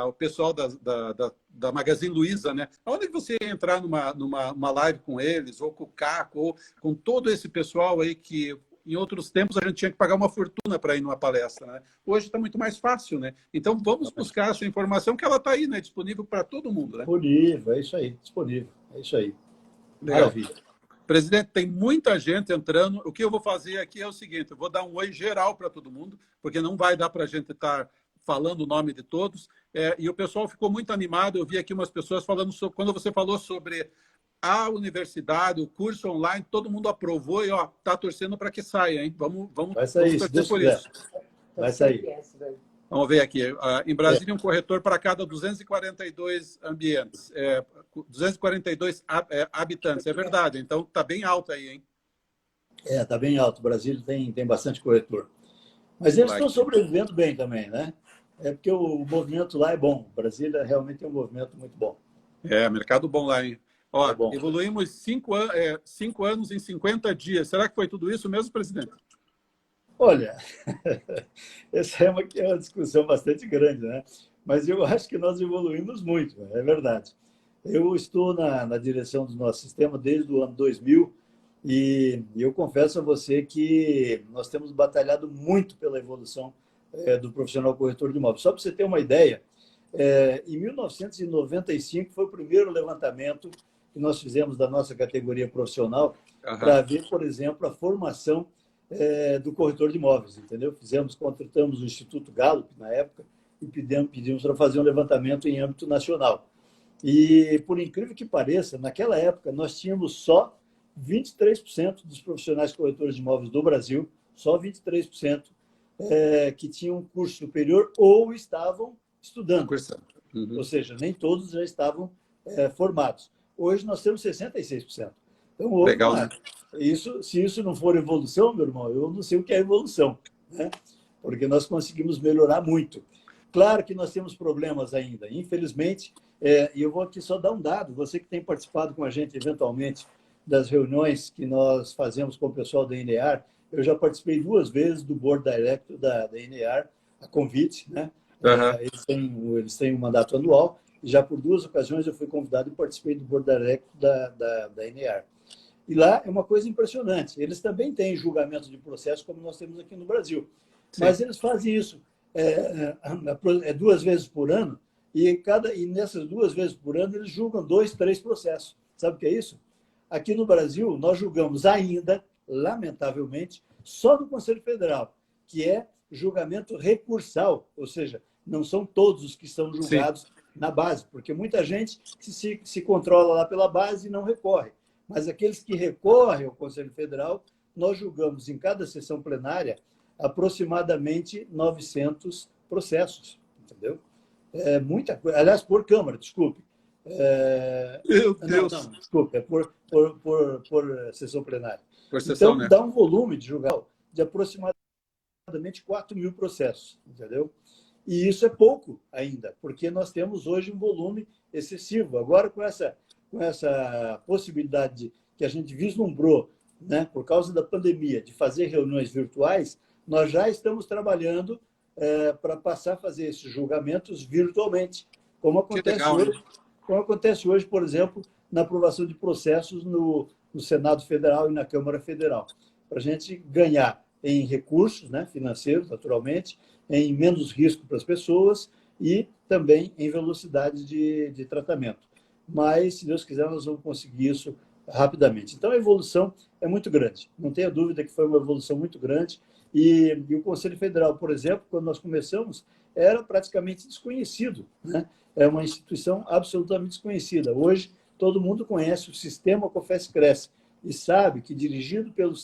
o pessoal da Magazine Luiza, né? Onde você entrar numa live com eles, ou com o Caco, ou com todo esse pessoal aí que... Em outros tempos, a gente tinha que pagar uma fortuna para ir numa palestra. Né? Hoje está muito mais fácil. Né? Então, vamos buscar essa informação que ela está aí, né? Disponível para todo mundo. Né? Disponível, é isso aí. Disponível, é isso aí. Legal. Maravilha. Presidente, tem muita gente entrando. O que eu vou fazer aqui é o seguinte, eu vou dar um oi geral para todo mundo, porque não vai dar para a gente estar falando o nome de todos. E o pessoal ficou muito animado. Eu vi aqui umas pessoas falando sobre... Quando você falou sobre... a universidade, o curso online, todo mundo aprovou e está torcendo para que saia, hein? Vamos vai sair, torcer por isso. Vai sair. Vamos ver aqui. Em Brasília, um corretor para cada 242 ambientes, 242 habitantes. É verdade, então está bem alto aí, hein? Está bem alto. O Brasil tem bastante corretor. Mas eles estão sobrevivendo bem também, né? É porque o movimento lá é bom. Brasília realmente tem um movimento muito bom. Mercado bom lá, hein? Ó, bom. Evoluímos 5 anos em 50 dias. Será que foi tudo isso mesmo, presidente? Olha, essa é uma discussão bastante grande, né? Mas eu acho que nós evoluímos muito, é verdade. Eu estou na direção do nosso sistema desde o ano 2000 e eu confesso a você que nós temos batalhado muito pela evolução do profissional corretor de imóveis. Só para você ter uma ideia, em 1995 foi o primeiro levantamento que nós fizemos da nossa categoria profissional para ver, por exemplo, a formação do corretor de imóveis, entendeu? Contratamos o Instituto Gallup, na época, e pedimos para fazer um levantamento em âmbito nacional. E, por incrível que pareça, naquela época, nós tínhamos só 23% dos profissionais corretores de imóveis do Brasil, só 23%, que tinham um curso superior ou estavam estudando. Uhum. Ou seja, nem todos já estavam formados. Hoje nós temos 66%. Então, legal, né? Se isso não for evolução, meu irmão, eu não sei o que é evolução, né? Porque nós conseguimos melhorar muito. Claro que nós temos problemas ainda, infelizmente, e eu vou aqui só dar um dado. Você que tem participado com a gente, eventualmente, das reuniões que nós fazemos com o pessoal da NEAR, eu já participei 2 vezes do Board Director da NEAR, a convite, né? Uhum. Eles têm um mandato anual, e já por 2 ocasiões eu fui convidado e participei do Board Director da NEAR. E lá é uma coisa impressionante. Eles também têm julgamento de processo, como nós temos aqui no Brasil. Sim. Mas eles fazem isso 2 vezes por ano, e nessas 2 vezes por ano eles julgam 2, 3 processos. Sabe o que é isso? Aqui no Brasil, nós julgamos ainda, lamentavelmente, só no Conselho Federal, que é julgamento recursal, ou seja, não são todos os que são julgados na base, porque muita gente se controla lá pela base e não recorre. Mas aqueles que recorrem ao Conselho Federal, nós julgamos em cada sessão plenária aproximadamente 900 processos, entendeu? É muita coisa. Aliás, por Câmara, desculpe. Meu Deus! Não, desculpe, é por sessão plenária. Por sessão, então, né? Dá um volume de julgamento de aproximadamente 4.000 processos, entendeu? E isso é pouco ainda, porque nós temos hoje um volume excessivo. Agora, com essa possibilidade que a gente vislumbrou, né, por causa da pandemia, de fazer reuniões virtuais, nós já estamos trabalhando para passar a fazer esses julgamentos virtualmente, como acontece hoje, por exemplo, na aprovação de processos no Senado Federal e na Câmara Federal, para a gente ganhar em recursos, né, financeiros, naturalmente, em menos risco para as pessoas e também em velocidade de tratamento. Mas, se Deus quiser, nós vamos conseguir isso rapidamente. Então, a evolução é muito grande. Não tenha dúvida que foi uma evolução muito grande. E o Conselho Federal, por exemplo, quando nós começamos, era praticamente desconhecido, né? É uma instituição absolutamente desconhecida. Hoje, todo mundo conhece o sistema COFES-Cresce e sabe que, dirigido pelo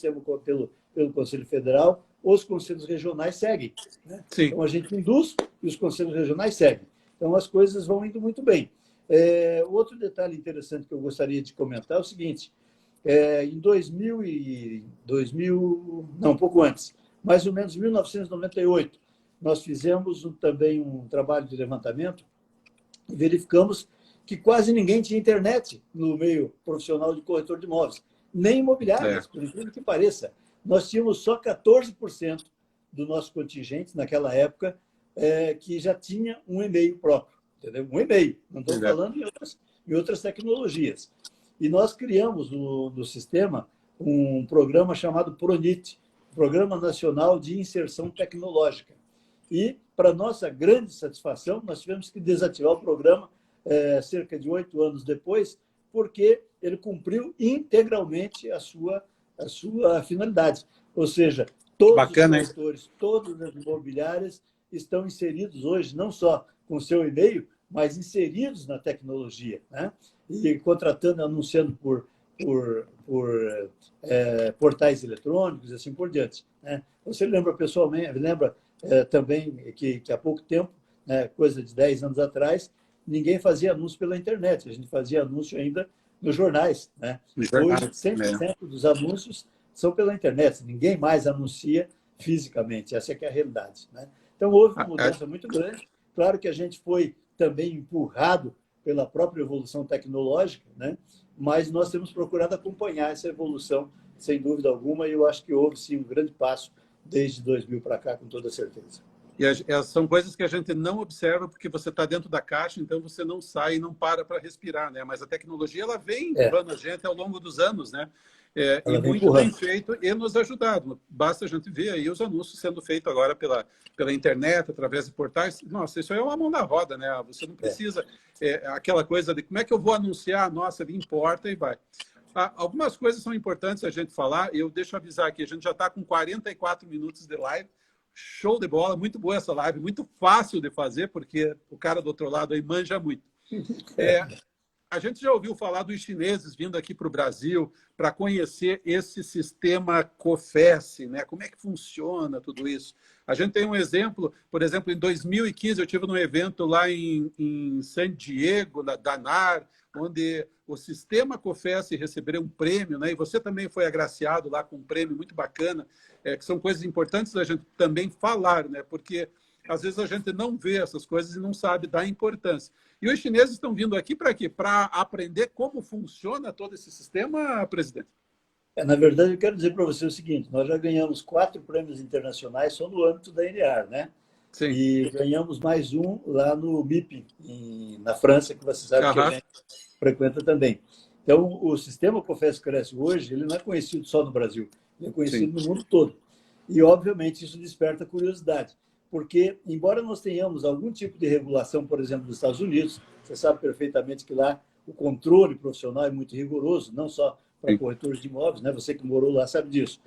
Conselho Federal, os conselhos regionais seguem, né? Então, a gente induz e os conselhos regionais seguem. Então, as coisas vão indo muito bem. Outro detalhe interessante que eu gostaria de comentar é o seguinte: em 2000, não, um pouco antes, mais ou menos em 1998, nós fizemos também um trabalho de levantamento e verificamos que quase ninguém tinha internet no meio profissional de corretor de imóveis, nem imobiliárias, por incrível que pareça. Nós tínhamos só 14% do nosso contingente, naquela época, que já tinha um e-mail próprio. Entendeu? Um e-mail, não estou falando em outras tecnologias. E nós criamos no sistema um programa chamado PRONIT, Programa Nacional de Inserção Tecnológica. E, para nossa grande satisfação, nós tivemos que desativar o programa cerca de 8 anos depois, porque ele cumpriu integralmente a sua finalidade. Ou seja, todos os corretores, todas as imobiliárias estão inseridos hoje, não só com o seu e-mail, mas inseridos na tecnologia, né? E contratando, anunciando por portais eletrônicos e assim por diante, né? Você lembra pessoalmente, também que há pouco tempo, né, coisa de 10 anos atrás, ninguém fazia anúncio pela internet, a gente fazia anúncio ainda nos jornais, né? Hoje, 100% dos anúncios são pela internet, ninguém mais anuncia fisicamente, essa é que é a realidade, né? Então, houve uma mudança muito grande. Claro que a gente foi também empurrado pela própria evolução tecnológica, né? Mas nós temos procurado acompanhar essa evolução, sem dúvida alguma, e eu acho que houve, sim, um grande passo desde 2000 para cá, com toda certeza. E são coisas que a gente não observa porque você está dentro da caixa, então você não sai e não para respirar, né? Mas a tecnologia ela vem empurrando a gente ao longo dos anos, né? E muito bem feito e nos ajudado. Basta a gente ver aí os anúncios sendo feitos agora pela internet, através de portais. Nossa, isso aí é uma mão na roda, né? Você não precisa aquela coisa de como é que eu vou anunciar, nossa, ele importa e vai. Algumas coisas são importantes a gente falar, eu deixo avisar aqui, a gente já está com 44 minutos de live, show de bola, muito boa essa live, muito fácil de fazer, porque o cara do outro lado aí manja muito. A gente já ouviu falar dos chineses vindo aqui para o Brasil para conhecer esse sistema COFES, né? Como é que funciona tudo isso? A gente tem um exemplo, por exemplo, em 2015 eu estive num evento lá em San Diego, na Danar, onde o sistema COFES recebeu um prêmio, né? E você também foi agraciado lá com um prêmio muito bacana, que são coisas importantes da gente também falar, né? Porque às vezes a gente não vê essas coisas e não sabe da importância. E os chineses estão vindo aqui para quê? Para aprender como funciona todo esse sistema, presidente? Na verdade, eu quero dizer para você o seguinte, nós já ganhamos 4 prêmios internacionais só no âmbito da NR, né? Sim. E ganhamos mais um lá no MIP, na França, que você sabe que a gente frequenta também. Então, o sistema COFES-Cresce hoje, ele não é conhecido só no Brasil, ele é conhecido no mundo todo. E, obviamente, isso desperta curiosidade. Porque, embora nós tenhamos algum tipo de regulação, por exemplo, nos Estados Unidos, você sabe perfeitamente que lá o controle profissional é muito rigoroso, não só para corretores de imóveis, né? Você que morou lá sabe disso.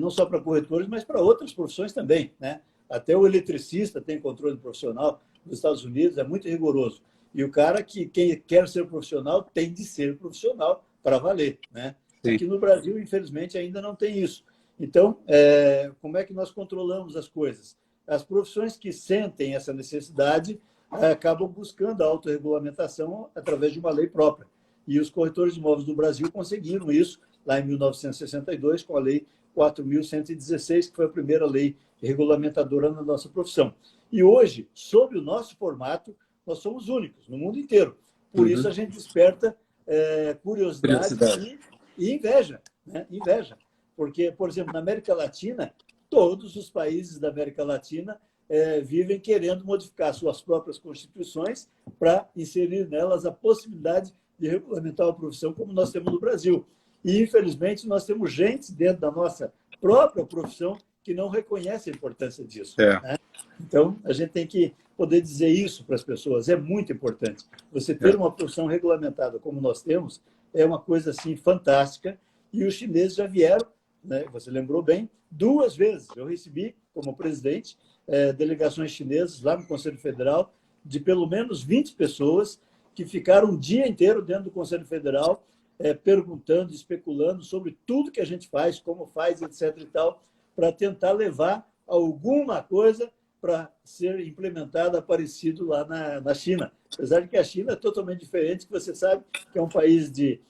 Não só para corretores, mas para outras profissões também, né? Até o eletricista tem controle profissional nos Estados Unidos, é muito rigoroso. E o cara quem quer ser profissional tem de ser profissional para valer, né? Aqui no Brasil, infelizmente, ainda não tem isso. Então, como é que nós controlamos as coisas? As profissões que sentem essa necessidade acabam buscando a autorregulamentação através de uma lei própria. E os corretores de imóveis do Brasil conseguiram isso lá em 1962, com a Lei 4.116, que foi a primeira lei regulamentadora na nossa profissão. E hoje, sob o nosso formato, nós somos únicos no mundo inteiro. Por isso, a gente desperta curiosidade e inveja, né? Inveja. Porque, por exemplo, na América Latina, todos os países da América Latina vivem querendo modificar suas próprias constituições para inserir nelas a possibilidade de regulamentar a profissão, como nós temos no Brasil. E, infelizmente, nós temos gente dentro da nossa própria profissão que não reconhece a importância disso. Né? Então, a gente tem que poder dizer isso para as pessoas. É muito importante. Você ter uma profissão regulamentada como nós temos é uma coisa assim fantástica. E os chineses já vieram, né? Você lembrou bem, 2 vezes. Eu recebi, como presidente, delegações chinesas lá no Conselho Federal, de pelo menos 20 pessoas que ficaram um dia inteiro dentro do Conselho Federal perguntando, especulando sobre tudo que a gente faz, como faz, etc. e tal, para tentar levar alguma coisa para ser implementada parecido lá na China. Apesar de que a China é totalmente diferente, que você sabe que é um país de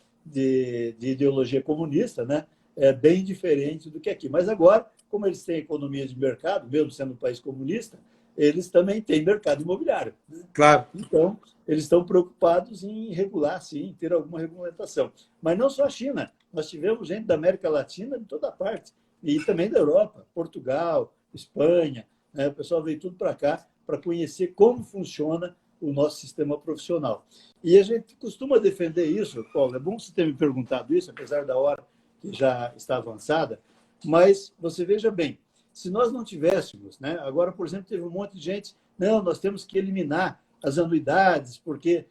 ideologia comunista, né? É bem diferente do que aqui. Mas agora, como eles têm economia de mercado, mesmo sendo um país comunista, eles também têm mercado imobiliário. Né? Claro. Então, eles estão preocupados em regular, sim, em ter alguma regulamentação. Mas não só a China. Nós tivemos gente da América Latina de toda parte. E também da Europa, Portugal, Espanha. Né? O pessoal veio tudo para cá para conhecer como funciona o nosso sistema profissional. E a gente costuma defender isso, Paulo. É bom você ter me perguntado isso, apesar da hora que já está avançada. Mas você veja bem, se nós não tivéssemos, né? Agora, por exemplo, teve um monte de gente, não, nós temos que eliminar as anuidades, porque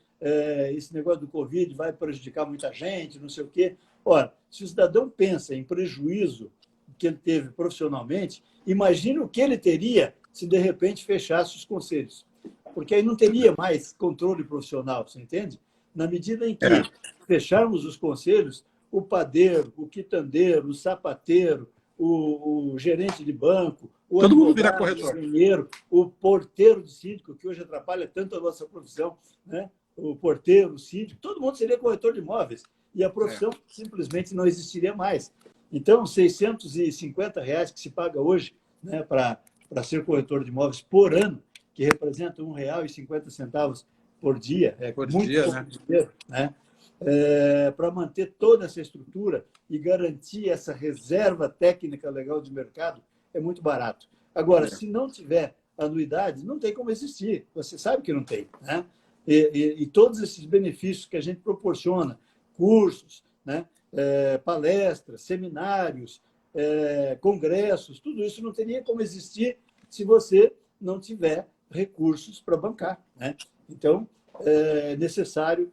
esse negócio do Covid vai prejudicar muita gente, não sei o quê. Ora, se o cidadão pensa em prejuízo que ele teve profissionalmente, imagine o que ele teria se, de repente, fechasse os conselhos. Porque aí não teria mais controle profissional, você entende? Na medida em que fecharmos os conselhos, o padeiro, o quitandeiro, o sapateiro, o gerente de banco, o todo mundo vira advogado, corretor, o engenheiro, o porteiro de síndico, que hoje atrapalha tanto a nossa profissão, né? O porteiro, o síndico, todo mundo seria corretor de imóveis. E a profissão simplesmente não existiria mais. Então, R$650 que se paga hoje, né, para ser corretor de imóveis por ano, que representa R$1,50 por dia, muito dia, pouco né? dinheiro, né? Para manter toda essa estrutura e garantir essa reserva técnica legal de mercado, é muito barato. Agora, se não tiver anuidade, não tem como existir. Você sabe que não tem. Né? E todos esses benefícios que a gente proporciona, cursos, né? Palestras, seminários, congressos, tudo isso não teria como existir se você não tiver recursos para bancar. Né? Então, é necessário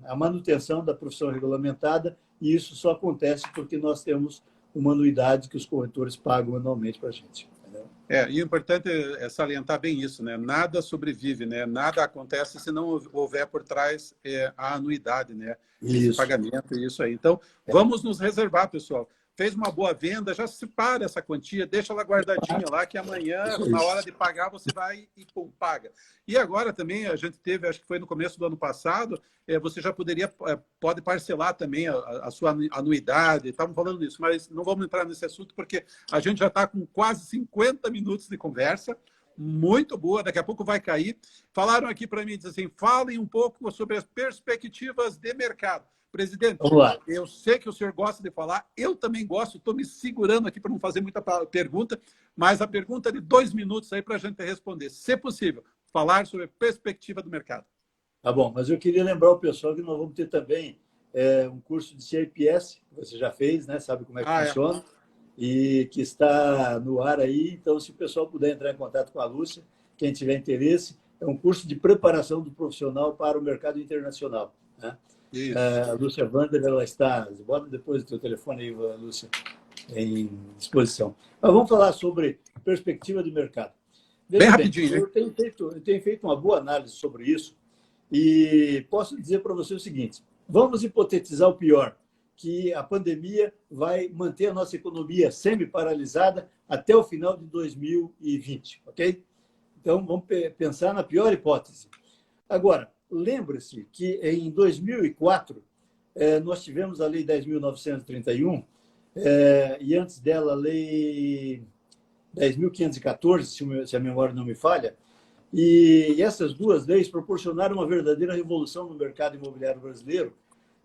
a manutenção da profissão regulamentada, e isso só acontece porque nós temos uma anuidade que os corretores pagam anualmente para a gente. Entendeu? E o importante é salientar bem isso, né? Nada sobrevive, né? Nada acontece se não houver por trás a anuidade, né? Esse pagamento e isso aí. Então, vamos nos reservar, pessoal. Fez uma boa venda, já separa essa quantia, deixa ela guardadinha lá, que amanhã, na hora de pagar, você vai e pum, paga. E agora também, a gente teve, acho que foi no começo do ano passado, você já pode parcelar também a sua anuidade, estavam falando nisso, mas não vamos entrar nesse assunto, porque a gente já está com quase 50 minutos de conversa, muito boa, daqui a pouco vai cair. Falaram aqui para mim, assim, falem um pouco sobre as perspectivas de mercado. Presidente, eu sei que o senhor gosta de falar, eu também gosto, estou me segurando aqui para não fazer muita pergunta, mas a pergunta de 2 minutos aí para a gente responder, se possível, falar sobre a perspectiva do mercado. Tá bom, mas eu queria lembrar o pessoal que nós vamos ter também um curso de CIPS, que você já fez, né? Sabe como é que funciona, e que está no ar aí, então se o pessoal puder entrar em contato com a Lúcia, quem tiver interesse, é um curso de preparação do profissional para o mercado internacional, né? A Lúcia Wander, ela está... Bota depois o teu telefone aí, Lúcia, em disposição. Mas vamos falar sobre perspectiva de mercado. Bem rapidinho. Eu tenho feito uma boa análise sobre isso e posso dizer para você o seguinte, vamos hipotetizar o pior, que a pandemia vai manter a nossa economia semi-paralisada até o final de 2020, ok? Então, vamos pensar na pior hipótese. Agora, lembre-se que em 2004 nós tivemos a Lei 10.931 e antes dela a Lei 10.514, se a memória não me falha, e essas duas leis proporcionaram uma verdadeira revolução no mercado imobiliário brasileiro,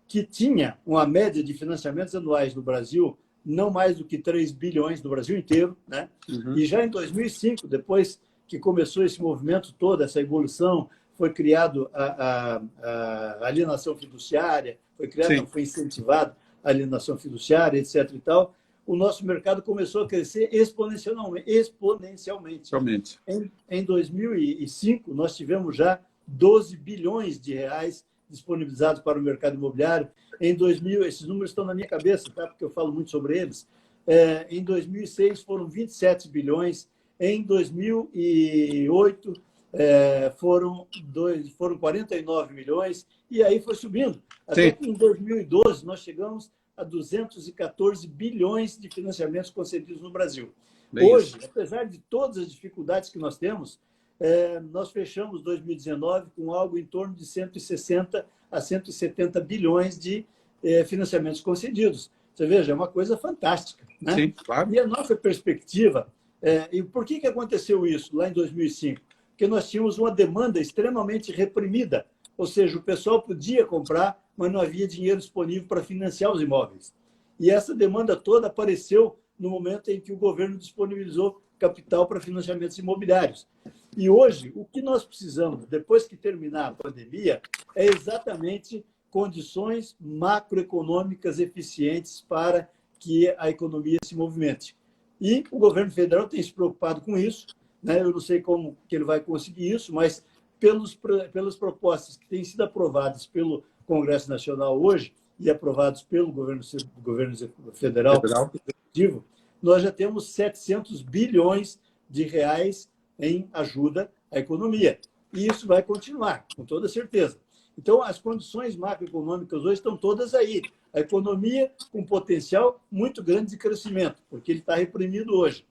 que tinha uma média de financiamentos anuais no Brasil não mais do que 3 bilhões no Brasil inteiro, né? E já em 2005, depois que começou esse movimento todo, essa evolução, foi criado a alienação fiduciária, foi incentivado a alienação fiduciária, etc. e tal, o nosso mercado começou a crescer exponencialmente. Realmente. Em 2005, nós tivemos já 12 bilhões de reais disponibilizados para o mercado imobiliário. Em 2000, esses números estão na minha cabeça, tá? Porque eu falo muito sobre eles. Em 2006, foram 27 bilhões. Em 2008, foram 49 milhões. E aí foi subindo. Até que em 2012, nós chegamos a 214 bilhões de financiamentos concedidos no Brasil. Hoje, apesar de todas as dificuldades que nós temos, nós fechamos 2019 com algo em torno de 160 a 170 bilhões de financiamentos concedidos. Você veja, é uma coisa fantástica, né? Sim, claro. E a nossa perspectiva... e por que aconteceu isso lá em 2005? Porque nós tínhamos uma demanda extremamente reprimida, ou seja, o pessoal podia comprar, mas não havia dinheiro disponível para financiar os imóveis. E essa demanda toda apareceu no momento em que o governo disponibilizou capital para financiamentos imobiliários. E hoje, o que nós precisamos, depois que terminar a pandemia, é exatamente condições macroeconômicas eficientes para que a economia se movimente. E o governo federal tem se preocupado com isso, né? Eu não sei como que ele vai conseguir isso, mas pelas propostas que têm sido aprovadas pelo Congresso Nacional hoje e aprovadas pelo governo federal, executivo, nós já temos 700 bilhões de reais em ajuda à economia. E isso vai continuar, com toda certeza. Então, as condições macroeconômicas hoje estão todas aí. A economia com potencial muito grande de crescimento, porque ele está reprimido hoje.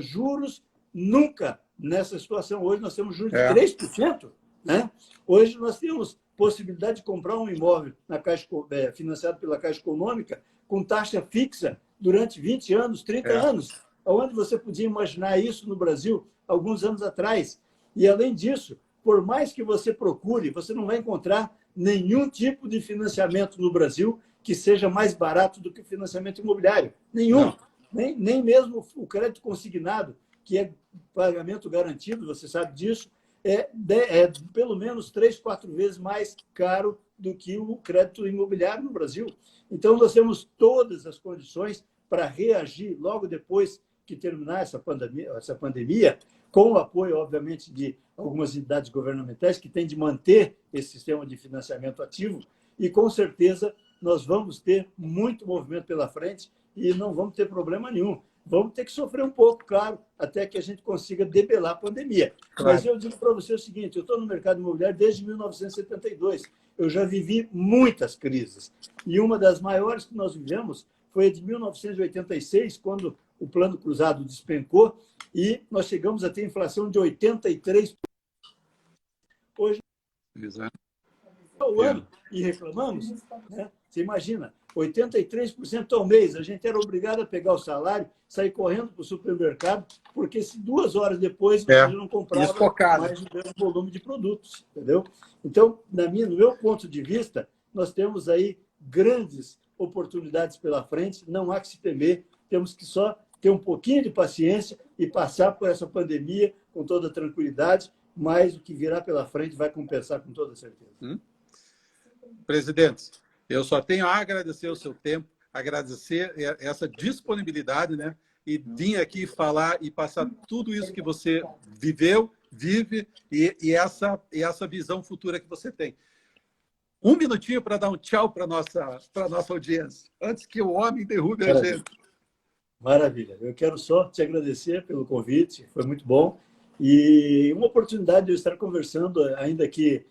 Juros, nunca nessa situação. Hoje nós temos juros de 3%. Né? Hoje nós temos possibilidade de comprar um imóvel na Caixa, financiado pela Caixa Econômica com taxa fixa durante 20 anos, 30 anos. Onde você podia imaginar isso no Brasil alguns anos atrás? E, além disso, por mais que você procure, você não vai encontrar nenhum tipo de financiamento no Brasil que seja mais barato do que o financiamento imobiliário. Nenhum. Nem mesmo o crédito consignado, que é pagamento garantido, você sabe disso, é pelo menos 3, 4 vezes mais caro do que o crédito imobiliário no Brasil. Então, nós temos todas as condições para reagir logo depois que terminar essa pandemia, com o apoio, obviamente, de algumas entidades governamentais que têm de manter esse sistema de financiamento ativo, e, com certeza, nós vamos ter muito movimento pela frente e não vamos ter problema nenhum. Vamos ter que sofrer um pouco, claro, até que a gente consiga debelar a pandemia. Claro. Mas eu digo para você o seguinte, eu estou no mercado imobiliário desde 1972. Eu já vivi muitas crises. E uma das maiores que nós vivemos foi a de 1986, quando o Plano Cruzado despencou e nós chegamos a ter inflação de 83%. Hoje, ao ano, e reclamamos, né? Você imagina, 83% ao mês. A gente era obrigado a pegar o salário, sair correndo para o supermercado, porque se 2 horas depois você não comprava mais o mesmo volume de produtos. Entendeu? Então, no meu ponto de vista, nós temos aí grandes oportunidades pela frente, não há que se temer, temos que só ter um pouquinho de paciência e passar por essa pandemia com toda tranquilidade, mas o que virá pela frente vai compensar com toda certeza. Presidente, eu só tenho a agradecer o seu tempo, agradecer essa disponibilidade, né? E vir aqui falar e passar tudo isso que você viveu, vive e essa visão futura que você tem. Um minutinho para dar um tchau para a nossa audiência, antes que o homem derrube a gente. Maravilha. Eu quero só te agradecer pelo convite, foi muito bom. E uma oportunidade de eu estar conversando, ainda que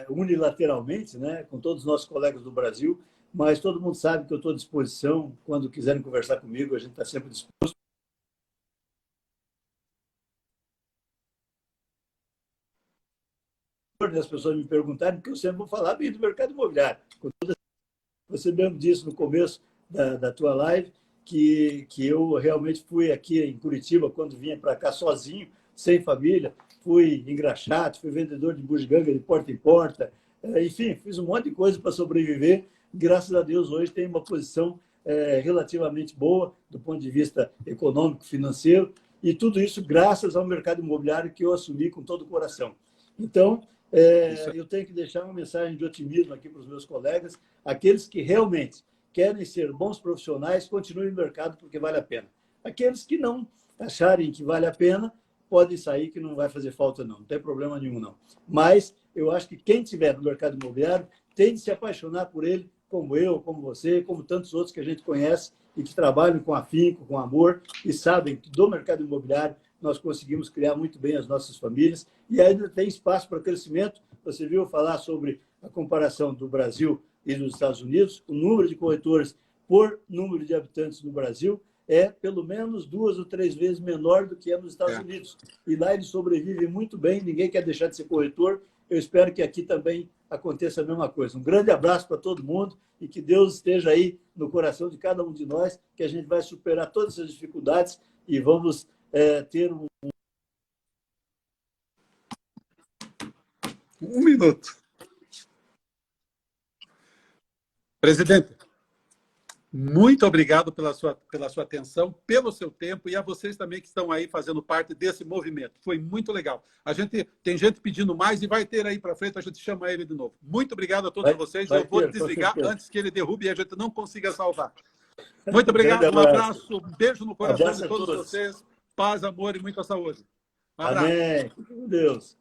unilateralmente, né, com todos os nossos colegas do Brasil, mas todo mundo sabe que eu estou à disposição. Quando quiserem conversar comigo, a gente está sempre disposto. As pessoas me perguntarem, porque eu sempre vou falar bem do mercado imobiliário. Você mesmo disse no começo da tua live, que eu realmente fui aqui em Curitiba, quando vinha para cá sozinho, sem família, fui engraxate, fui vendedor de bugiganga de porta em porta, enfim, fiz um monte de coisa para sobreviver. Graças a Deus, hoje tenho uma posição relativamente boa do ponto de vista econômico, financeiro, e tudo isso graças ao mercado imobiliário que eu assumi com todo o coração. Então, eu tenho que deixar uma mensagem de otimismo aqui para os meus colegas, aqueles que realmente querem ser bons profissionais, continuem no mercado porque vale a pena. Aqueles que não acharem que vale a pena, podem sair que não vai fazer falta não tem problema nenhum não. Mas eu acho que quem estiver no mercado imobiliário tem de se apaixonar por ele, como eu, como você, como tantos outros que a gente conhece e que trabalham com afinco, com amor e sabem que do mercado imobiliário nós conseguimos criar muito bem as nossas famílias e ainda tem espaço para crescimento. Você viu falar sobre a comparação do Brasil e dos Estados Unidos, o número de corretores por número de habitantes no Brasil é pelo menos 2 ou 3 vezes menor do que é nos Estados Unidos. E lá eles sobrevivem muito bem, ninguém quer deixar de ser corretor. Eu espero que aqui também aconteça a mesma coisa. Um grande abraço para todo mundo e que Deus esteja aí no coração de cada um de nós, que a gente vai superar todas essas dificuldades e vamos ter um... Um minuto. Presidente, muito obrigado pela sua atenção, pelo seu tempo e a vocês também que estão aí fazendo parte desse movimento. Foi muito legal. Tem gente pedindo mais e vai ter aí para frente, a gente chama ele de novo. Muito obrigado a todos vocês. Eu vou desligar antes que ele derrube e a gente não consiga salvar. Muito obrigado, um abraço, um beijo no coração de todos vocês. Paz, amor e muita saúde. Um abraço. Amém. Com Deus.